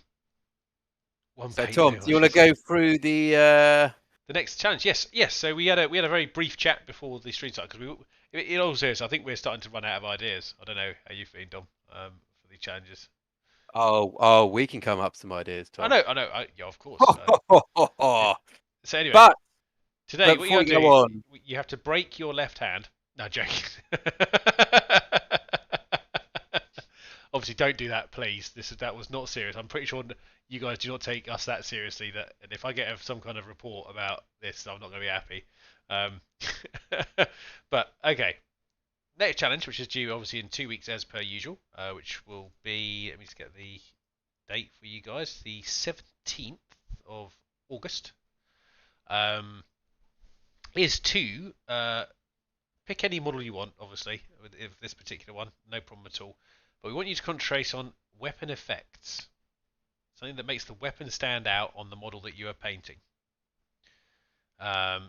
Tom, do you want to go through the next challenge? Yes. So we had a very brief chat before the stream started because in all seriousness, I think we're starting to run out of ideas. I don't know how you feel, Dom, for these challenges. Oh, we can come up with some ideas, Tom. I know. Yeah, of course. So anyway, but today what you do, you have to break your left hand. No, joking. Obviously, don't do that, please. That was not serious. I'm pretty sure you guys do not take us that seriously. And if I get some kind of report about this, I'm not going to be happy. But okay, next challenge, which is due obviously in 2 weeks as per usual, which will be, let me just get the date for you guys, the 17th of August, um, is to pick any model you want, obviously, with this particular one, no problem at all. But we want you to concentrate on weapon effects, something that makes the weapon stand out on the model that you are painting.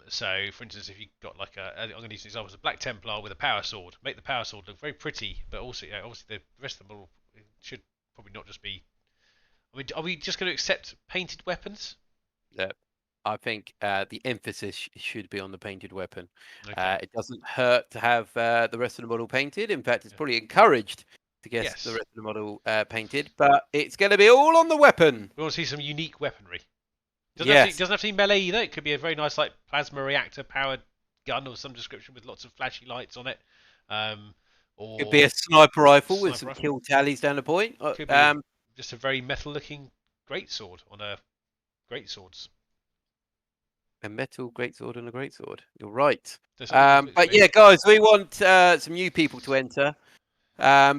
So, for instance, if you've got like I'm going to use an example of a Black Templar with a power sword, make the power sword look very pretty, but also, obviously, the rest of the model should probably not just be. I mean, are we just going to accept painted weapons? Yeah. I think the emphasis should be on the painted weapon. Okay. It doesn't hurt to have the rest of the model painted. In fact, it's Yeah. probably encouraged to get the Yes. rest of the model painted, but it's going to be all on the weapon. We want to see some unique weaponry. Yes. Doesn't have to be melee either. It could be a very nice like plasma reactor powered gun of some description with lots of flashy lights on it. Um, Could be a or sniper rifle with sniper some rifle. kill tallies down the point. Could be just a very metal looking greatsword on a greatswords. A metal greatsword and a greatsword. You're right. There's something But yeah, guys, we want some new people to enter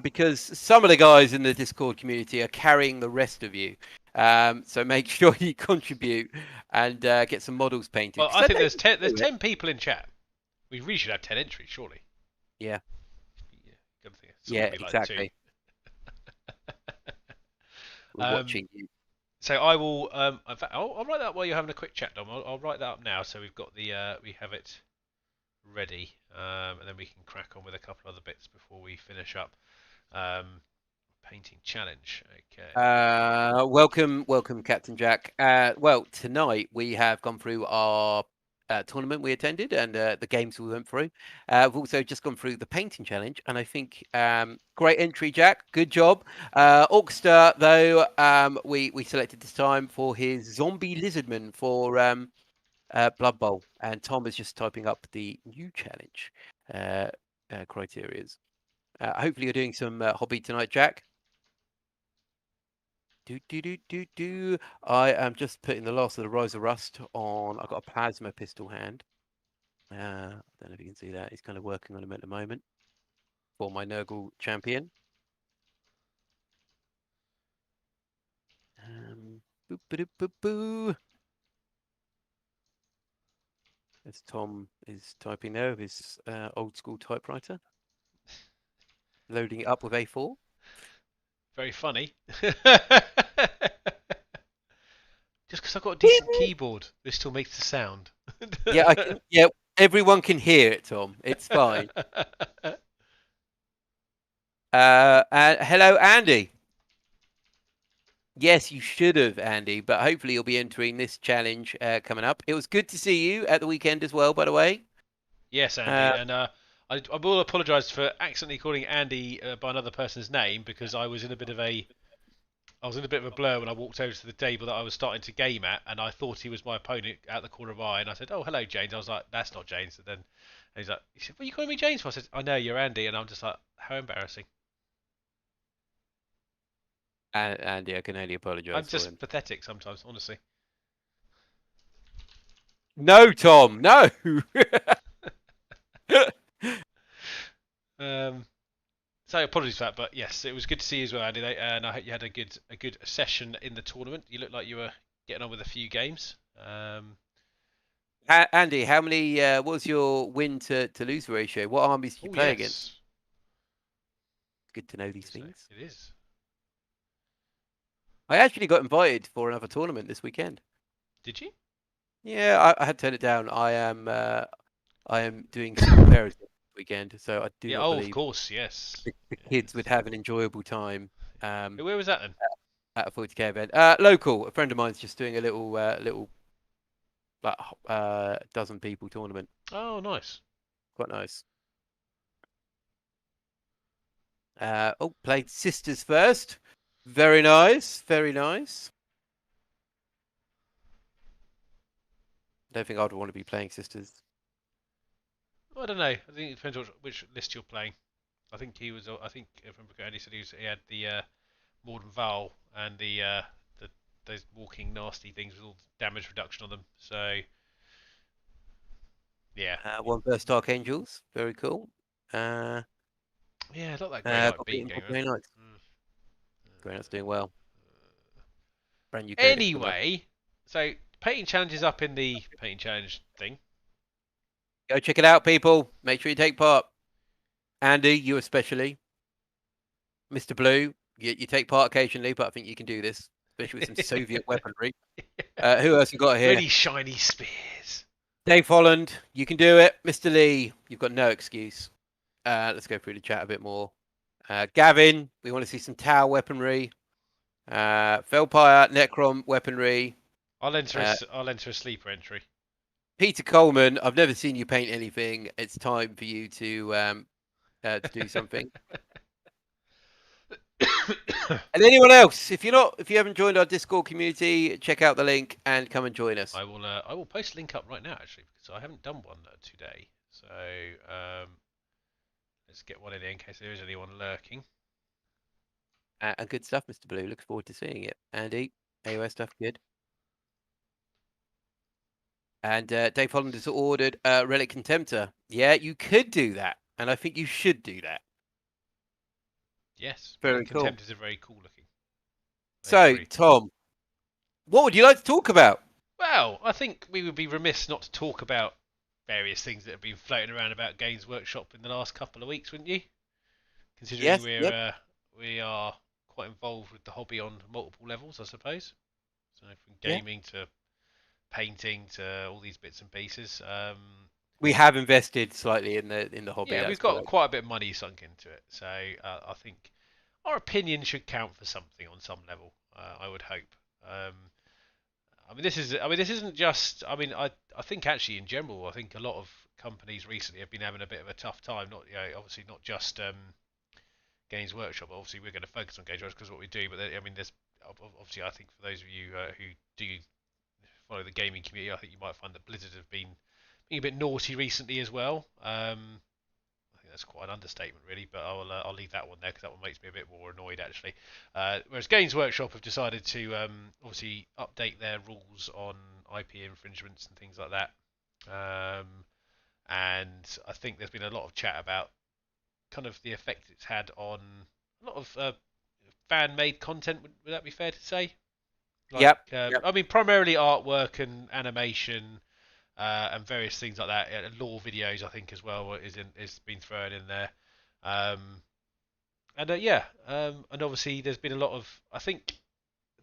because some of the guys in the Discord community are carrying the rest of you. So make sure you contribute and get some models painted. Well, 'Cause I think know there's you ten. can There's do it. 10 people in chat. We really should have 10 entries, surely. Yeah. Yeah, gotta think. Yeah, Someone be like two. exactly. We're Um, watching you. so I will. In fact, I'll write that up while you're having a quick chat, Dom. I'll write that up now, so we've got the we have it ready, and then we can crack on with a couple other bits before we finish up. Painting challenge. Okay. Welcome, Captain Jack. Well, tonight we have gone through our tournament we attended and the games we went through. We've also just gone through the painting challenge, and I think great entry, Jack. Good job. Orkster, though, we selected this time for his zombie lizardman for Blood Bowl, and Tom is just typing up the new challenge criterias. Hopefully, you're doing some hobby tonight, Jack. I am just putting the last of the Rise of Rust on. I've got a plasma pistol hand. I don't know if you can see that. He's kind of working on him at the moment for my Nurgle champion. Boo. As Tom is typing there with his old school typewriter, loading it up with A4. Very funny. Just because I've got a decent keyboard, this still makes the sound. Yeah, I can. Yeah, everyone can hear it, Tom. It's fine. Hello, Andy. Yes, you should have, Andy, but hopefully you'll be entering this challenge coming up. It was good to see you at the weekend as well, by the way. Yes, Andy, and I will apologise for accidentally calling Andy by another person's name because I was in a bit of a blur when I walked over to the table that I was starting to game at, and I thought he was my opponent out the corner of my eye, and I said, "Oh, hello, James." I was like, "That's not James." And then he said, "What are you calling me James for?" I said, "I know you're Andy," and I'm just like, "How embarrassing." Andy, I can only apologise I'm for just him. pathetic sometimes, honestly. No, Tom, no. So apologies for that, but yes, it was good to see you as well, Andy. And I hope you had a good session in the tournament. You looked like you were getting on with a few games. Andy, how many? What was your win to lose ratio? What armies did you play against? Good to know these things. It is. I actually got invited for another tournament this weekend. Did you? Yeah, I had to turn it down. I am doing some repairs this weekend, so I do not believe. Of course, yes. The kids would have an enjoyable time. Where was that then? At a 40k event. Local. A friend of mine's just doing a little dozen people tournament. Oh, nice. Quite nice. Played Sisters first. Very nice. Very nice. I don't think I'd want to be playing Sisters. I don't know. I think it depends which list you're playing. I think he was. I think if I remember correctly, he had the Morden Val and those walking nasty things with all the damage reduction on them. So yeah. One Burst Archangels. Very cool. Yeah, not that Grey Knight Got beating beaten by game, right? Grey Knights. Mm. Grey Knights doing well. Brand new codex coming up. Anyway, so painting challenge is up in the painting challenge thing. Go check it out, people. Make sure you take part. Andy, you especially. Mr. Blue, you take part occasionally, but I think you can do this, especially with some Soviet weaponry. Who else you got here? Really shiny spears. Dave Holland, you can do it. Mr. Lee, you've got no excuse. Let's go through the chat a bit more. Gavin, we want to see some Tau weaponry. Felpire, Necron weaponry. I'll enter a sleeper entry. Peter Coleman, I've never seen you paint anything. It's time for you to do something. And anyone else, if you haven't joined our Discord community, check out the link and come and join us. I will post a link up right now actually because I haven't done one today. So let's get one in case there is anyone lurking. And good stuff, Mr. Blue. Look forward to seeing it. Andy, AOS stuff, good. And Dave Holland has ordered Relic Contemptor. Yeah, you could do that, and I think you should do that. Yes, Very Relic cool. Contemptors are very cool looking. So, Tom, what would you like to talk about? Well, I think we would be remiss not to talk about various things that have been floating around about Games Workshop in the last couple of weeks, wouldn't you? Considering we are quite involved with the hobby on multiple levels, I suppose. So from gaming to painting to all these bits and pieces. We have invested slightly in the hobby. Yeah, we've got quite a bit of money sunk into it, so I think our opinion should count for something on some level. I would hope. This isn't just. I think actually in general, I think a lot of companies recently have been having a bit of a tough time. Not, obviously not just Games Workshop. Obviously, we're going to focus on Games Workshop because what we do. But there's obviously, I think for those of you who do follow the gaming community, I think you might find that Blizzard have been being a bit naughty recently as well. I think that's quite an understatement, really. But I'll leave that one there because that one makes me a bit more annoyed actually. Whereas Games Workshop have decided to obviously update their rules on IP infringements and things like that. And I think there's been a lot of chat about kind of the effect it's had on a lot of fan-made content. Would that be fair to say? Yep. I mean, primarily artwork and animation and various things like that. Lore videos, I think, as well is been thrown in there. And obviously there's been a lot of. I think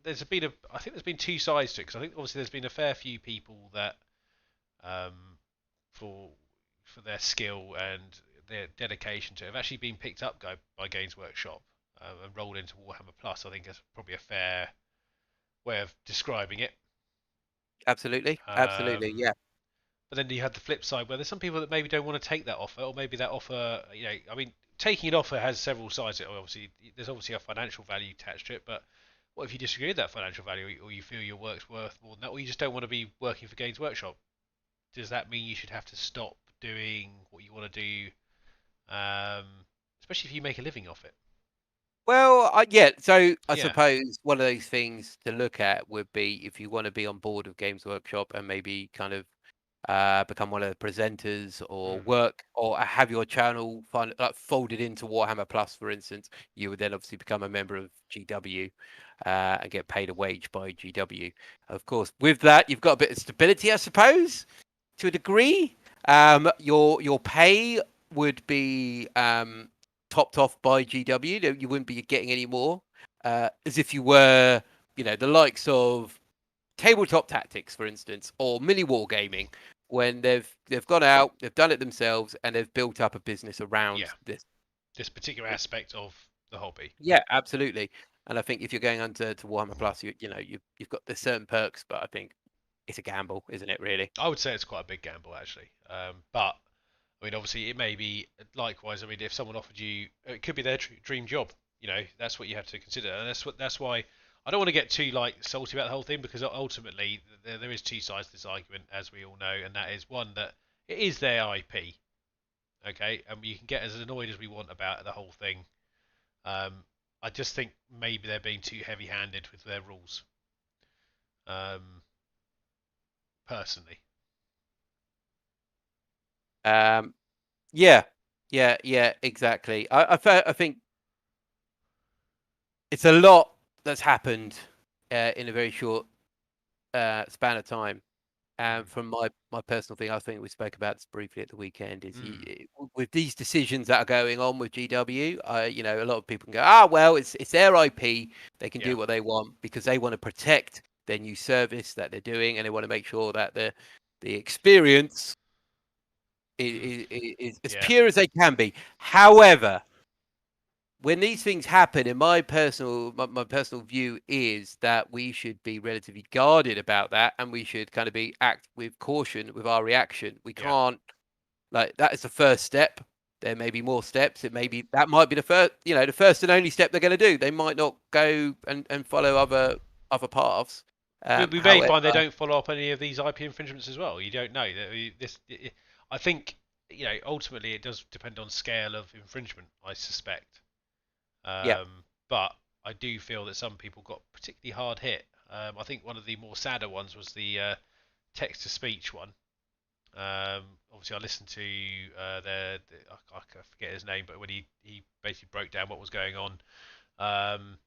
there's been two sides to it because I think obviously there's been a fair few people that for their skill and their dedication to it have actually been picked up by Games Workshop and rolled into Warhammer Plus. I think that's probably a fair way of describing it. Absolutely, yeah. But then you had the flip side where there's some people that maybe don't want to take that offer, or maybe that offer, I mean, taking an offer has several sides to it. Obviously, there's obviously a financial value attached to it, but what if you disagree with that financial value, or you feel your work's worth more than that, or you just don't want to be working for Games Workshop? Does that mean you should have to stop doing what you want to do, especially if you make a living off it? Well, so I suppose one of those things to look at would be if you want to be on board with Games Workshop and maybe kind of become one of the presenters or work or have your channel folded into Warhammer Plus, for instance, you would then obviously become a member of GW and get paid a wage by GW. Of course, with that, you've got a bit of stability, I suppose, to a degree. Your pay would be topped off by GW. You wouldn't be getting any more, as if you were, the likes of Tabletop Tactics, for instance, or Mini Wargaming, when they've gone out, they've done it themselves, and they've built up a business around this particular aspect of the hobby. Yeah, absolutely. And I think if you're going on to Warhammer Plus, you've got the certain perks, but I think it's a gamble, isn't it? Really, I would say it's quite a big gamble actually. But I mean, obviously, it may be likewise. I mean, if someone offered you, it could be their dream job. That's what you have to consider, and that's why I don't want to get too salty about the whole thing because ultimately there is two sides to this argument, as we all know, and that is one that it is their IP, okay, and you can get as annoyed as we want about the whole thing. I just think maybe they're being too heavy-handed with their rules. Personally. Yeah. Yeah, exactly. I think it's a lot that's happened in a very short span of time. And Mm. from my personal thing, I think we spoke about this briefly at the weekend. Is Mm. with these decisions that are going on with GW, you know, a lot of people can go, ah, well, it's their IP. They can Yeah. do what they want because they want to protect their new service that they're doing, and they want to make sure that the experience Mm. is as Yeah. pure as they can be. However, when these things happen, in my personal view is that we should be relatively guarded about that, and we should kind of be act with caution with our reaction. We Yeah. can't, like, that is the first step. There may be more steps. It may be that might be the first, you know, the first and only step they're going to do. They might not go and follow other paths. We may However, find they don't follow up any of these IP infringements as well. You don't know. I think ultimately it does depend on scale of infringement. I suspect, yeah, but I do feel that some people got particularly hard hit. I think one of the more sadder ones was the text to speech one. Obviously, I listened to I forget his name, but when he basically broke down what was going on. Um,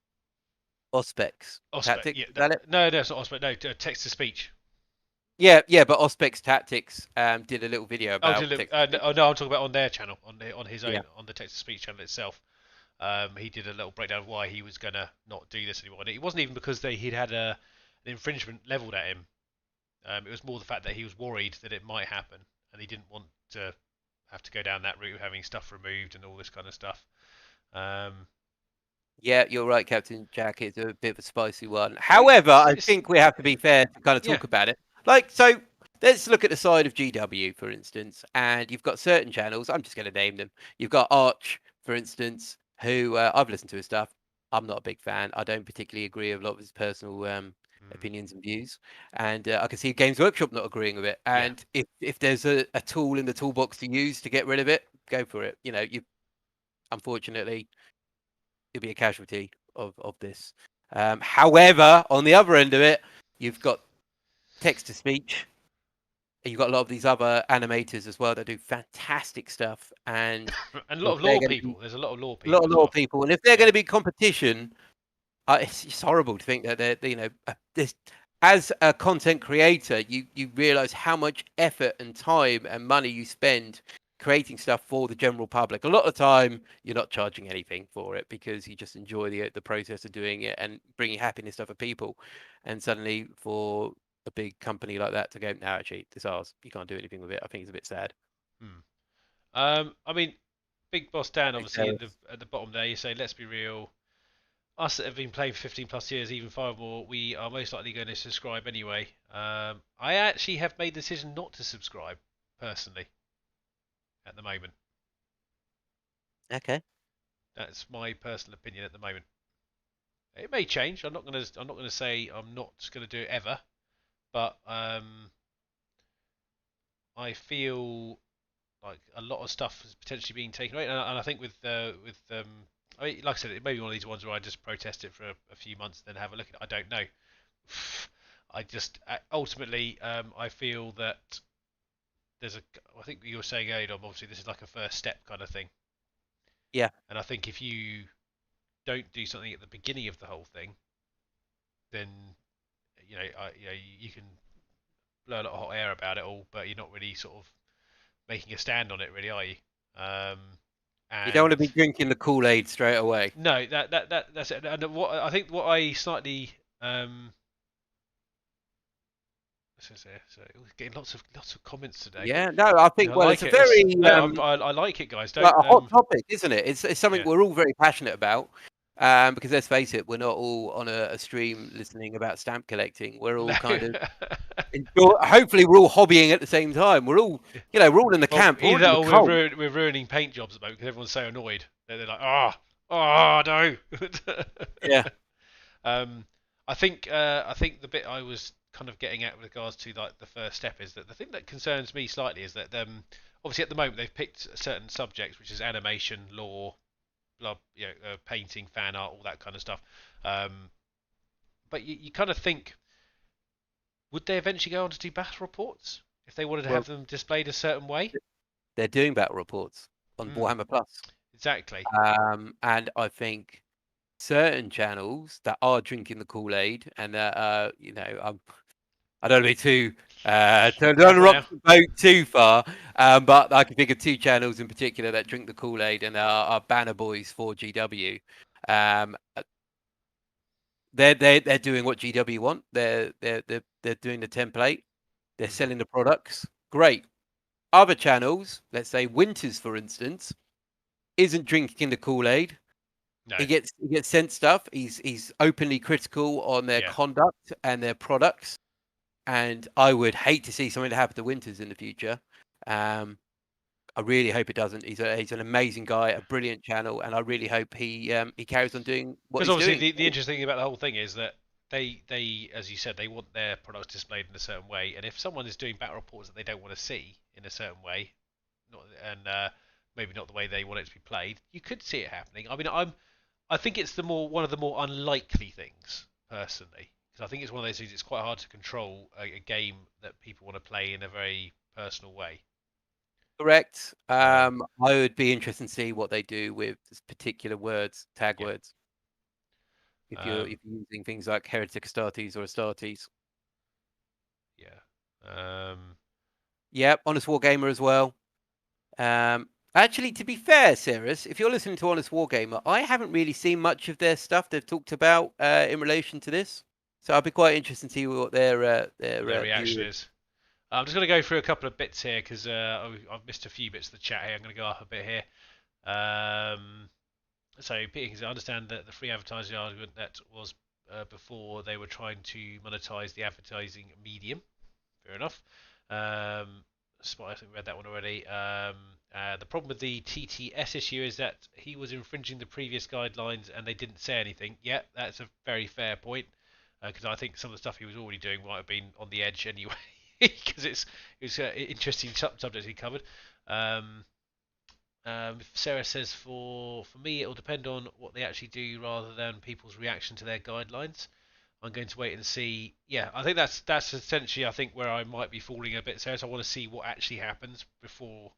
Auspex Osprey, tactics. yeah, Is that it? no, it's not Osprey. No, text to speech. Yeah, but Auspex tactics did a little video Oh, about text to speech. no, I'm talking about on their channel, on his Yeah. own, on the text to speech channel itself. He did a little breakdown of why he was gonna not do this anymore. And it wasn't even because he'd had an infringement leveled at him. It was more the fact that he was worried that it might happen, and he didn't want to have to go down that route of having stuff removed and all this kind of stuff. Um, Yeah, you're right, Captain Jack. It's a bit of a spicy one. I mean, However, I think we have to be fair to kind of yeah, talk about it. Like, so let's look at the side of GW, for instance, and you've got certain channels. I'm just going to name them. You've got Arch, for instance, who I've listened to his stuff. I'm not a big fan. I don't particularly agree with a lot of his personal mm, opinions and views. And I can see Games Workshop not agreeing with it. yeah, And if there's a tool in the toolbox to use to get rid of it, go for it. You know, you unfortunately you'll be a casualty of this. However, on the other end of it, you've got text to speech. You've got a lot of these other animators as well that do fantastic stuff, and and a lot if of they're law going to be people. There's a lot of law a lot, people a as lot of well. people, and if they're Yeah. going to be competition, it's horrible to think that you know, this as a content creator, you realize how much effort and time and money you spend creating stuff for the general public. A lot of the time, you're not charging anything for it because you just enjoy the process of doing it and bringing happiness to other people. And suddenly, for a big company like that to go, no, actually, it's ours. You can't do anything with it. I think it's a bit sad. Hmm. I mean, Big Boss Dan, Like, obviously at the bottom there, you say, let's be real. Us that have been playing for 15 plus years, even 5 more, we are most likely going to subscribe anyway. I actually have made the decision not to subscribe personally at the moment. okay. That's my personal opinion at the moment. It may change. I'm not gonna say I'm not going to do it ever, but I feel like a lot of stuff is potentially being taken away, and I think I mean, like I said, it may be one of these ones where I just protest it for a few months, and then have a look at it. I don't know. I just ultimately I feel that there's a. I think you were saying earlier, Dom, obviously this is like a first step kind of thing, Yeah. and I think if you don't do something at the beginning of the whole thing, then you can blow a lot of hot air about it all, but you're not really sort of making a stand on it, really, are you? Um, You don't want to and be drinking the Kool-Aid straight away. no, that's it. And what I slightly so we're getting lots of comments today. Yeah, no, I I think, well, it's like a it. It's very no, I like it, guys. like Don't a hot topic, isn't it? It's something yeah. we're all very passionate about. Because let's face it, we're not all on a stream listening about stamp collecting. We're No. all kind of hopefully we're all hobbying at the same time. We're all, you know, we're all in the Well, camp, we're all either in that the or cult. we're ruining paint jobs at the moment because everyone's so annoyed. They're like, oh no. Yeah. um, I think the bit I was kind of getting at with regards to like the first step is that the thing that concerns me slightly is that obviously at the moment they've picked certain subjects, which is animation, law, blah, painting, fan art, all that kind of stuff. But you kind of think, would they eventually go on to do battle reports if they wanted to Well, have them displayed a certain way? they're doing battle reports. on Warhammer Plus. Exactly. And I think certain channels that are drinking the Kool-Aid and I don't want to be too don't Careful rock now. the boat too far, but I can think of two channels in particular that drink the Kool-Aid and are banner boys for GW. Um, they're doing what GW want. They're doing the template. They're selling the products. Great. Other channels, let's say Winters, for instance, isn't drinking the Kool-Aid. No. He gets sent stuff. He's openly critical on their Yeah. conduct and their products. And I would hate to see something to happen to Winters in the future. I really hope it doesn't. He's an amazing guy, a brilliant channel, and I really hope he carries on doing what Because he's obviously doing. the interesting thing about the whole thing is that they as you said, they want their products displayed in a certain way, and if someone is doing battle reports that they don't want to see in a certain way, not and maybe not the way they want it to be played, you could see it happening. I mean, I think it's one of the more unlikely things personally, because I think it's one of those things. It's quite hard to control a game that people want to play in a very personal way. Correct. I would be interested to see what they do with this particular words, tag Yeah. words. If you're using things like Heretic Astartes or Astartes. Yeah. Yeah, Honest Wargamer as well. Actually, to be fair, Cirrus, if you're listening to Honest Wargamer, I haven't really seen much of their stuff they've talked about in relation to this. So I'd be quite interested to see what their reaction view is. I'm just going to go through a couple of bits here because I've missed a few bits of the chat here. I'm going to go up a bit here. So Peter, I understand that the free advertising argument that was before they were trying to monetize the advertising medium. Fair enough. Spot, I think we read that one already. The problem with the TTS issue is that he was infringing the previous guidelines and they didn't say anything. Yeah, that's a very fair point because I think some of the stuff he was already doing might have been on the edge anyway because it's an interesting subject he covered. Sarah says for me it will depend on what they actually do rather than people's reaction to their guidelines. I'm going to wait and see. Yeah, I think that's essentially I think where I might be falling a bit, Sarah. So I want to see what actually happens before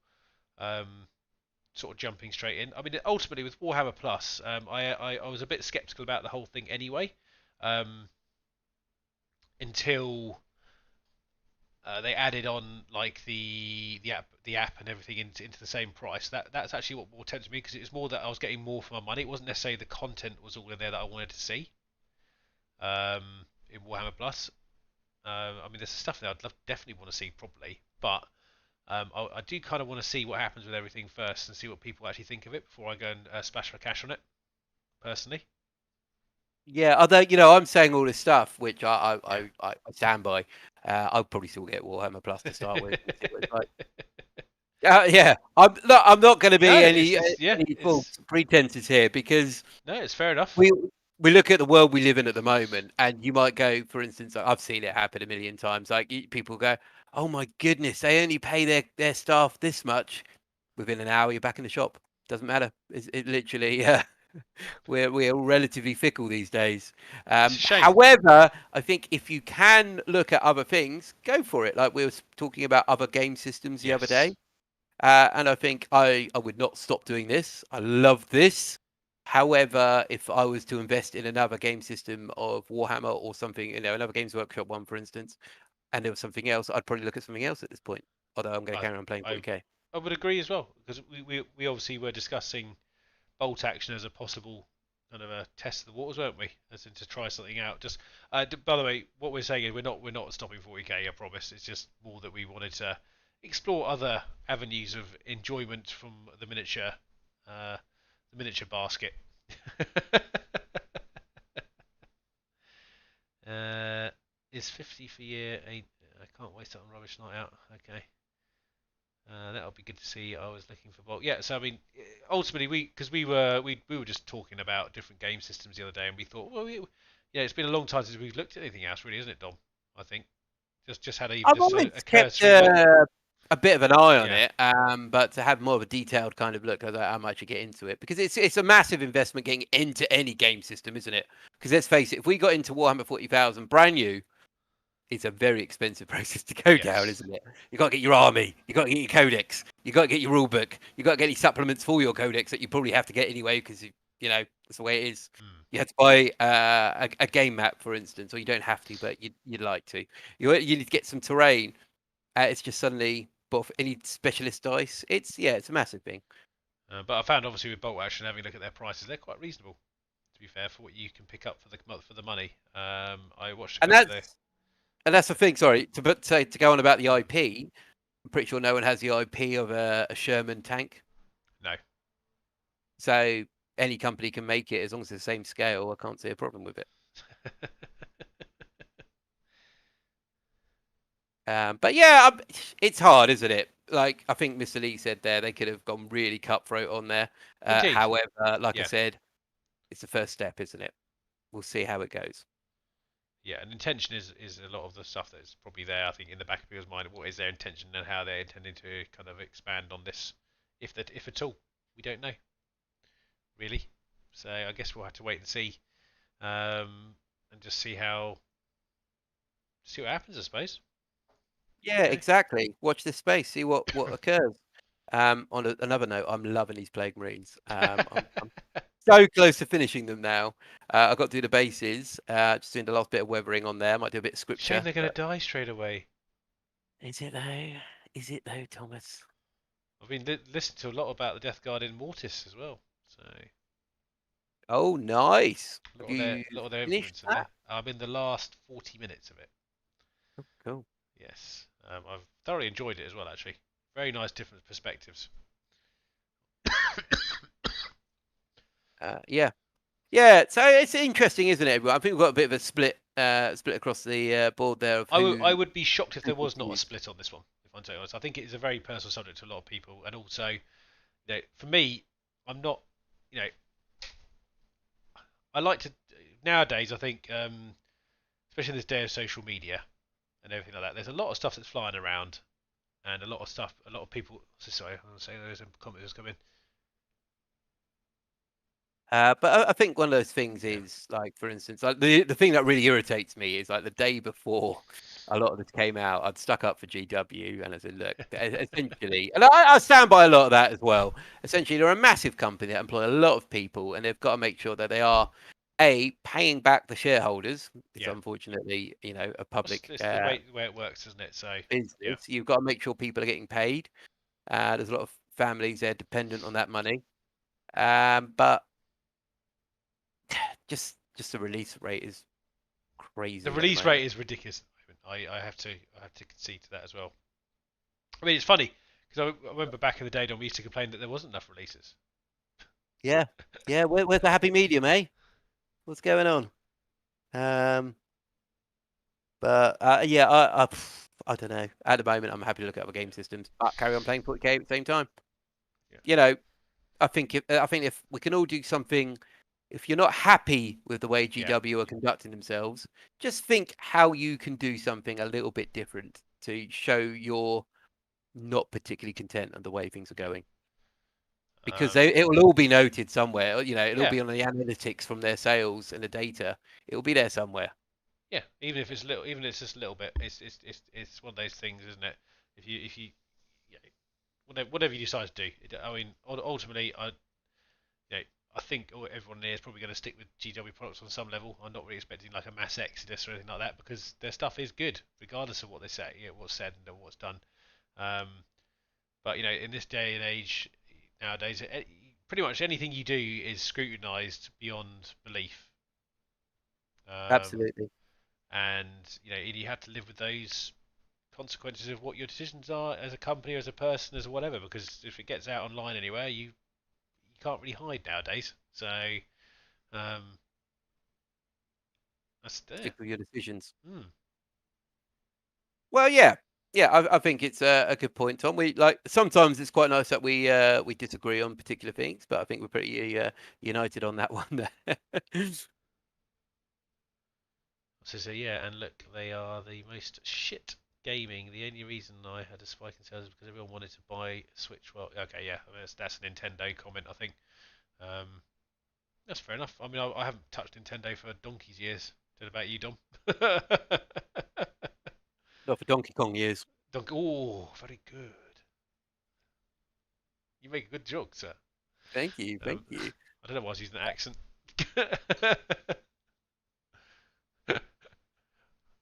sort of jumping straight in. I mean, ultimately with Warhammer Plus, I was a bit skeptical about the whole thing anyway, until they added on like the app and everything into the same price. That's actually what more tempted me because it was more that I was getting more for my money. It wasn't necessarily the content was all in there that I wanted to see in Warhammer Plus. I mean, there's stuff that definitely want to see probably, but I do kind of want to see what happens with everything first and see what people actually think of it before I go and splash my cash on it. Personally. Yeah, although I'm saying all this stuff, which I stand by. I'll probably still get Warhammer Plus to start with. Yeah, I'm not going to be No, any false pretenses here because no, it's fair enough. we look at the world we live in at the moment, and you might go, for instance, I've seen it happen a million times. Like people go, "Oh my goodness, they only pay their staff this much." Within an hour, you're back in the shop. Doesn't matter. It literally. We're all relatively fickle these days. However, I think if you can look at other things, go for it. Like we were talking about other game systems the other day. And I think I would not stop doing this. I love this. However, if I was to invest in another game system of Warhammer or something, another Games Workshop one, for instance, and there was something else, I'd probably look at something else at this point. Although I'm going to carry on playing 40k. I would agree as well because we obviously were discussing bolt action as a possible kind of a test of the waters, weren't we? As in to try something out. Just by the way, what we're saying is we're not stopping 40k. I promise. It's just more that we wanted to explore other avenues of enjoyment from the miniature basket. Is 50 for year? I can't waste it on rubbish night out. Okay. That'll be good to see. I was looking for bulk. Yeah, so I mean, ultimately, we were just talking about different game systems the other day, and we thought, well, yeah, it's been a long time since we've looked at anything else, really, isn't it, Dom? I think just had I've always kept a bit of an eye on it, but to have more of a detailed kind of look, I might actually get into it because it's a massive investment getting into any game system, isn't it? Because let's face it, if we got into Warhammer 40,000 brand new, it's a very expensive process to go down, isn't it? You got to get your army, you got to get your codex, You got to get your rule book. You got to get any supplements for your codex that you probably have to get anyway because you know that's the way it is. Hmm. You have to buy a game map, for instance, or you don't have to, but you'd like to. You need to get some terrain. It's just suddenly, but for any specialist dice, it's a massive thing. But I found obviously with Bolt Action, having a look at their prices, they're quite reasonable. To be fair, for what you can pick up for the money. I watched a And couple of their. that's the thing. Sorry to go on about the IP. I'm pretty sure no one has the IP of a Sherman tank. No. So any company can make it as long as it's the same scale. I can't see a problem with it. But yeah, it's hard, isn't it? Like I think Mr. Lee said there, they could have gone really cutthroat on there. Indeed. However, like I Yeah. said, it's the first step, isn't it? We'll see how it goes. Yeah, and intention is a lot of the stuff that's probably there. I think in the back of people's mind, what is their intention and how they're intending to kind of expand on this, if at all, we don't know really. So I guess we'll have to wait and see, and just see what happens, I suppose. Yeah, Yeah. exactly. Watch this space, see what occurs. Another note, I'm loving these Plague Marines. I'm so close to finishing them now. I've got to do the bases. Just doing the last bit of weathering on there. Might do a bit of Shame scripture. they're going to But die straight away. is it though? Is it though, Thomas? I've been listening to a lot about the Death Guard in Mortis as well. So Oh, nice. Have you a lot of their finished influence in that? there. I'm in the last 40 minutes of it. Cool. Yes, I've thoroughly enjoyed it as well. Actually, very nice, different perspectives. Yeah. Yeah. So it's interesting, isn't it, everyone? I think we've got a bit of a split across the board there of I who would be shocked if there was not a continues. split on this one. If I'm totally honest, I think it is a very personal subject to a lot of people, and also, for me, I'm not, you know, I like to nowadays. I think, especially in this day of social media and everything like that, there's a lot of stuff that's flying around, and a lot of stuff, a lot of people. Sorry, I'm saying there's some comments come in. But I think one of those things Yeah. is like, for instance, like the thing that really irritates me is like the day before a lot of this came out, I'd stuck up for GW and I said, look, essentially, and I stand by a lot of that as well. Essentially, they're a massive company that employ a lot of people, and they've got to make sure that they are paying back the shareholders. It's Yeah. unfortunately, a Well, public it's the way it works, isn't it? So, yeah. business. You've got to make sure people are getting paid. There's a lot of families there dependent on that money. But just the release rate is The crazy at the release moment. rate is ridiculous. I have to concede to that as well. I mean, it's funny because I remember back in the day when we used to complain that there wasn't enough releases. Yeah, yeah. Where's the happy medium, eh? What's going on? Um, but yeah, I don't know. At the moment, I'm happy to look at other game systems, but carry on playing 40k at the same time. Yeah. You know, I think if we can all do something, if you're not happy with the way Yeah. GW are conducting themselves, just think how you can do something a little bit different to show you're not particularly content on the way things are going. Because it will all be noted somewhere. It'll all Yeah. be on the analytics from their sales and the data. It will be there somewhere. Yeah. Even if it's little, even if it's just a little bit, it's one of those things, isn't it? If you yeah, whatever you decide to do, I mean, ultimately, you know, I think everyone there is probably going to stick with GW products on some level. I'm not really expecting like a mass exodus or anything like that because their stuff is good, regardless of what they say, what's said and what's done. Um, but in this day and age, nowadays, pretty much anything you do is scrutinised beyond belief, um, Absolutely. and you have to live with those consequences of what your decisions are as a company, as a person, as whatever. Because if it gets out online anywhere, you can't really hide nowadays. So um, that's Stick with your decisions. mm, Well, yeah. Yeah, I think it's a good point, Tom. We like sometimes it's quite nice that we disagree on particular things, but I think we're pretty united on that one there. so yeah, and look, they are the most shit gaming. The only reason I had a spike in sales is because everyone wanted to buy Switch. Well, okay, yeah, I mean, that's a Nintendo comment, I think. Um, that's fair enough. I mean, I haven't touched Nintendo for donkey's years. What about you, Dom? Not for Donkey Kong years. Oh, very good. You make a good joke, sir. Thank you, thank you. I don't know why I was using that accent.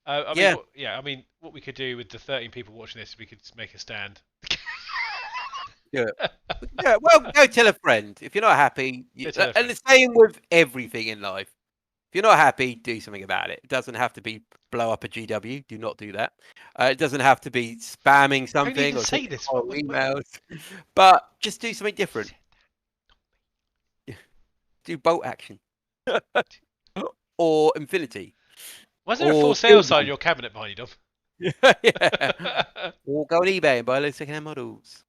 I mean, Yeah, yeah. I mean, what we could do with the 13 people watching this, we could make a stand. yeah, yeah. Well, go tell a friend if you're not happy. Go tell a And friend. the same with everything in life. If you're not happy, do something about it. It doesn't have to be blow up a GW. Do not do that. It doesn't have to be spamming Don't something even or say sending this. whole emails, but just do something different. Do bolt action or infinity Was there a for or sale build sign in one. your cabinet behind you, Dom? Yeah. Or go on eBay and buy a load of second-hand models.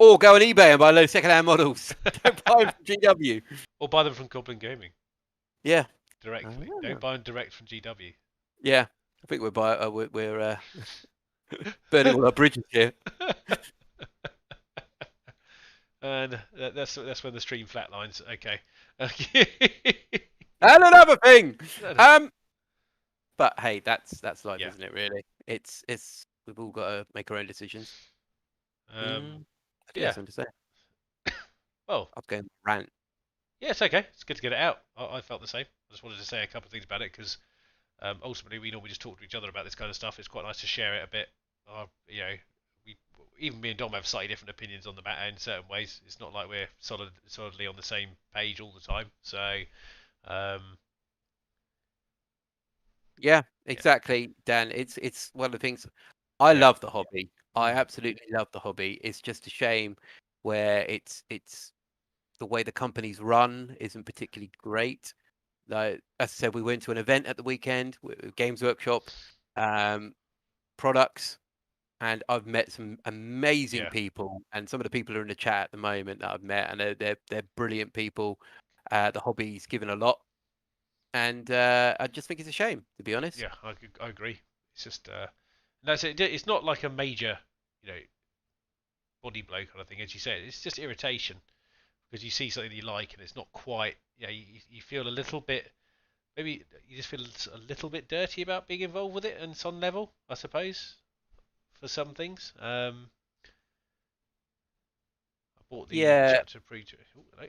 Or go on eBay and buy a load of second-hand models. Don't buy them from GW. Or buy them from Goblin Gaming Yeah. directly. Don't Ah. buy them direct from GW. Yeah. I think we're burning all our bridges here. And that's when the stream flatlines. Okay. And another thing. Um, but hey, that's life, Yeah. isn't it? Really, it's we've all got to make our own decisions. I think Yeah. that's something to say. Well, I'm going to rant. yeah, it's okay. It's good to get it out. I felt the same. I just wanted to say a couple of things about it because ultimately we normally just talk to each other about this kind of stuff. It's quite nice to share it a bit. You know, we even me and Dom have slightly different opinions on the matter in certain ways. It's not like we're solidly on the same page all the time. So, um, Yeah, yeah, exactly, Dan. It's one of the things I yeah, love the hobby. I mm, absolutely love the hobby. It's just a shame where it's the way the company's run isn't particularly great. Like as I said, we went to an event at the weekend, Games Workshop, um, products, and I've met some amazing yeah, people. And some of the people are in the chat at the moment that I've met, and they're brilliant people. The hobby's given a lot, and I just think it's a shame, to be honest. yeah. I agree. It's just that's it. It's not like a major, you know, body blow kind of thing, as you said. It's just irritation because you see something you like and it's not quite. You feel a little bit. Maybe you just feel a little bit dirty about being involved with it, and some level, I suppose, for some things. I bought the Yeah. chapter pre. Oh, hello.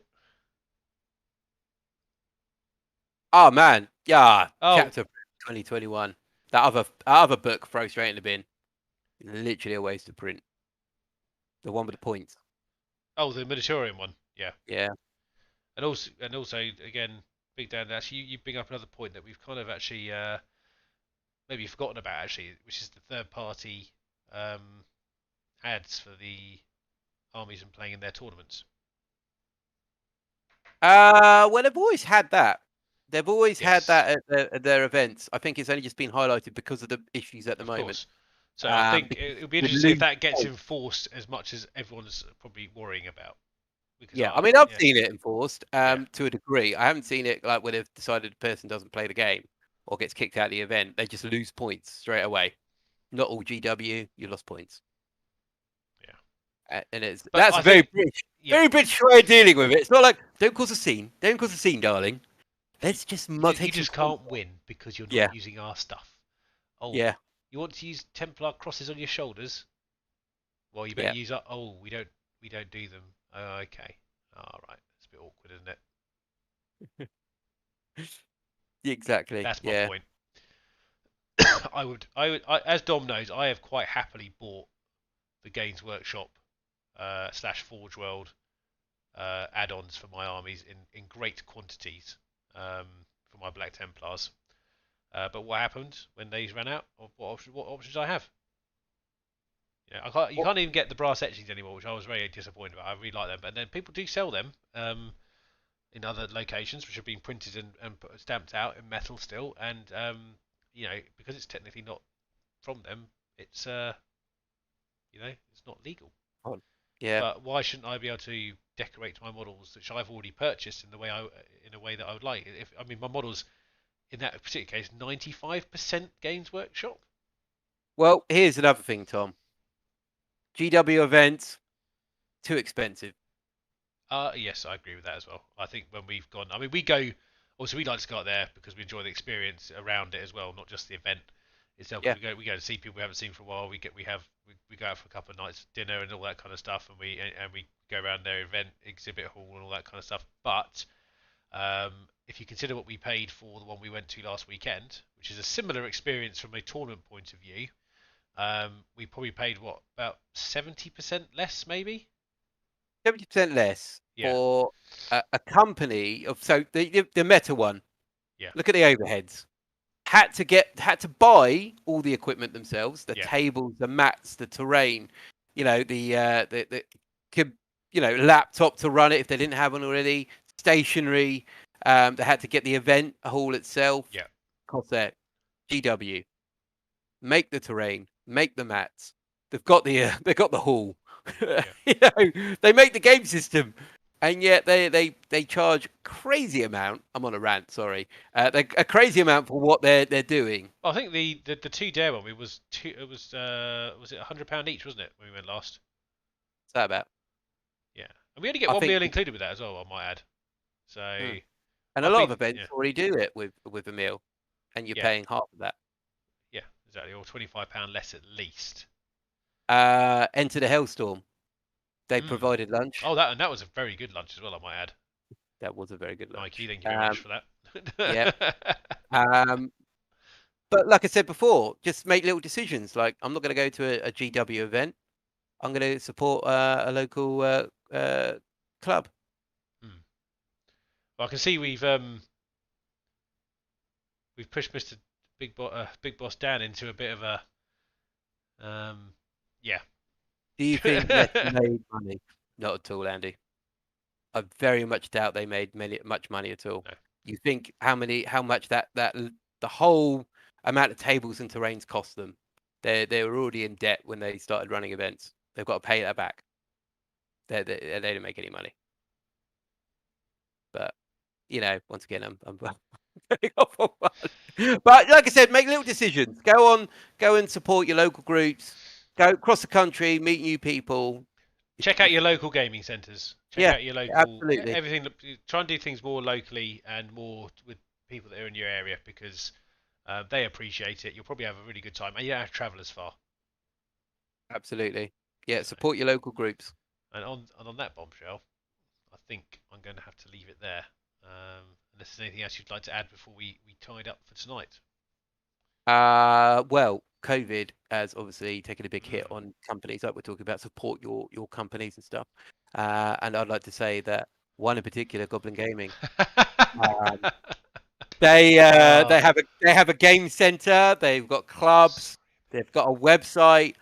Oh man, yeah. Oh, Chapter 2021. That other book throw straight in the bin. Literally a waste of print. The one with the points. oh, the Mediterranean one. Yeah, Yeah. and also again, Big Dan. Actually, you bring up another point that we've kind of actually maybe forgotten about actually, which is the third party um, ads for the armies and playing in their tournaments. Well, they've always had that. They've always had Yes, that at their events. I think it's only just been highlighted because of the issues at the of moment. course. So I think Because it'll be you interesting to see if lose that gets points. enforced as much as everyone's probably worrying about. Because Yeah, I mean, I've yeah, seen it enforced yeah, to a degree. I haven't seen it like when they've decided the person doesn't play the game or gets kicked out of the event. They just lose points straight away. Not all GW, you lost points. yeah. And But that's I think yeah, very British way of dealing with it. It's not like don't cause a scene, don't cause a scene, darling. Let's just you take some just points can't off. win because you're not Yeah, using our stuff. Oh, yeah, you want to use Templar crosses on your shoulders? Well, you better yeah. use our. Oh, we don't do them. Oh, okay. All right. It's a bit awkward, isn't it? Exactly. That's my Yeah. point. As Dom knows, I have quite happily bought the Games Workshop slash Forge World add-ons for my armies in great quantities for my Black Templars. But what happened when these ran out? What options I have? You Well, can't even get the brass etchings anymore, which I was very disappointed about. I really like them, but then people do sell them in other locations, which have been printed and stamped out in metal still, and because it's technically not from them, it's it's not legal. hold on. Yeah. But why shouldn't I be able to decorate my models, which I've already purchased in a way that I would like? If I mean my models in that particular case, 95% Games Workshop. Well, here's another thing, Tom. GW events too expensive. Yes, I agree with that as well. I think when we've gone, I mean, we go. Also, we like to go out there because we enjoy the experience around it as well, not just the event itself. Because Yeah. we go to see people we haven't seen for a while. We go out for a couple of nights dinner and all that kind of stuff, and we go around their event exhibit hall and all that kind of stuff. But if you consider what we paid for the one we went to last weekend, which is a similar experience from a tournament point of view, we probably paid what, about 70% less, maybe. 70% less Yeah, for a company of the Meta one. yeah, Look at the overheads. Had to buy all the equipment themselves, the yeah, tables, the mats, the terrain, the laptop to run it if they didn't have one already, stationery. They had to get the event hall itself. yeah. Cost there. GW, make the terrain, make the mats. They've got the hall. Yeah. They make the game system, and yet they charge crazy amount. I'm on a rant, sorry. A crazy amount for what they're doing. Well, I think the two dare one, it was two. It was it £100 each, wasn't it, when we went last? What's that about? Yeah, and we only get I one think, meal included with that as well, I might add. So mm. And a I've lot of been, events yeah, already do it with a meal, and you're yeah, paying half of that. yeah, exactly, or £25 less at least. Enter the Hellstorm. They Mm. provided lunch. Oh, that was a very good lunch as well, I might add. That was a very good Mikey, lunch. thank you very much for Yeah. that. Um, but like I said before, just make little decisions. Like, I'm not going to go to a GW event. I'm going to support a local club. Hmm. Well, I can see we've pushed Mr. Big Boss Dan into a bit of a yeah. Do you think Meta made money? Not at all, Andy. I very much doubt they made much money at all. No. You think how much the whole amount of tables and terrains cost them? They were already in debt when they started running events. They've got to pay that back. They didn't make any money. But once again, I'm getting off on one. But like I said, make little decisions. Go and support your local groups. Go across the country, meet new people. Check out your local gaming centres. Check Yeah, out your local absolutely. everything. Try and do things more locally and more with people that are in your area because they appreciate it. You'll probably have a really good time, and you don't have to travel as far. Absolutely. Yeah, So, support your local groups. and on that bombshell, I think I'm going to have to leave it there. Unless there's anything else you'd like to add before we tied up for tonight. Well, COVID has obviously taken a big hit Mm. on companies like we're talking about. Support your companies and stuff. And I'd like to say that one in particular, Goblin Gaming. Um, Oh, they have a game center. They've got clubs. They've got a website.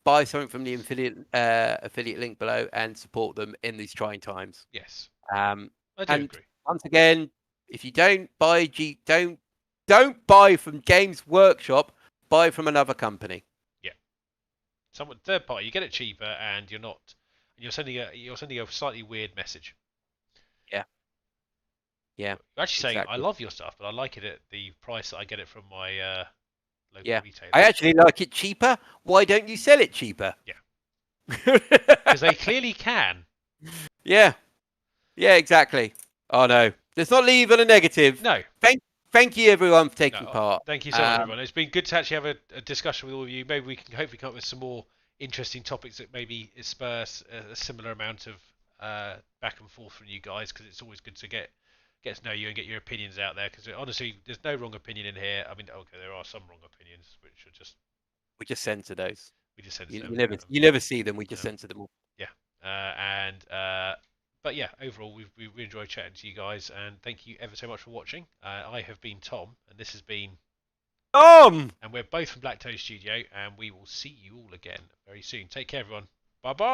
Buy something from the affiliate link below and support them in these trying times. yes, Um, I do and agree. once again, if you don't buy don't buy from Games Workshop. Buy from another company. Yeah, someone third party, you get it cheaper, and you're sending a slightly weird message. Yeah, yeah, You're actually saying I exactly. love your stuff, but I like it at the price that I get it from my local Yeah, retailer. I actually like it cheaper. Why don't you sell it cheaper? Yeah, because they clearly can. Yeah, yeah, exactly. Oh no, let's not leave on a negative. No, Thank you everyone for no. taking part. Thank you so much, everyone. It's been good to actually have a discussion with all of you. Maybe we can hopefully come up with some more interesting topics that maybe spur a similar amount of back and forth from you guys, because it's always good to get to know you and get your opinions out there. Because honestly, there's no wrong opinion in here. I mean, okay, there are some wrong opinions, which are just We just censor those. we just censor You, them. you never you never see them. We just Um, censor them all. yeah, but yeah, overall we enjoyed chatting to you guys, and thank you ever so much for watching. I have been Tom, and this has been, and we're both from Black Toe Studio, and we will see you all again very soon. Take care, everyone. Bye bye.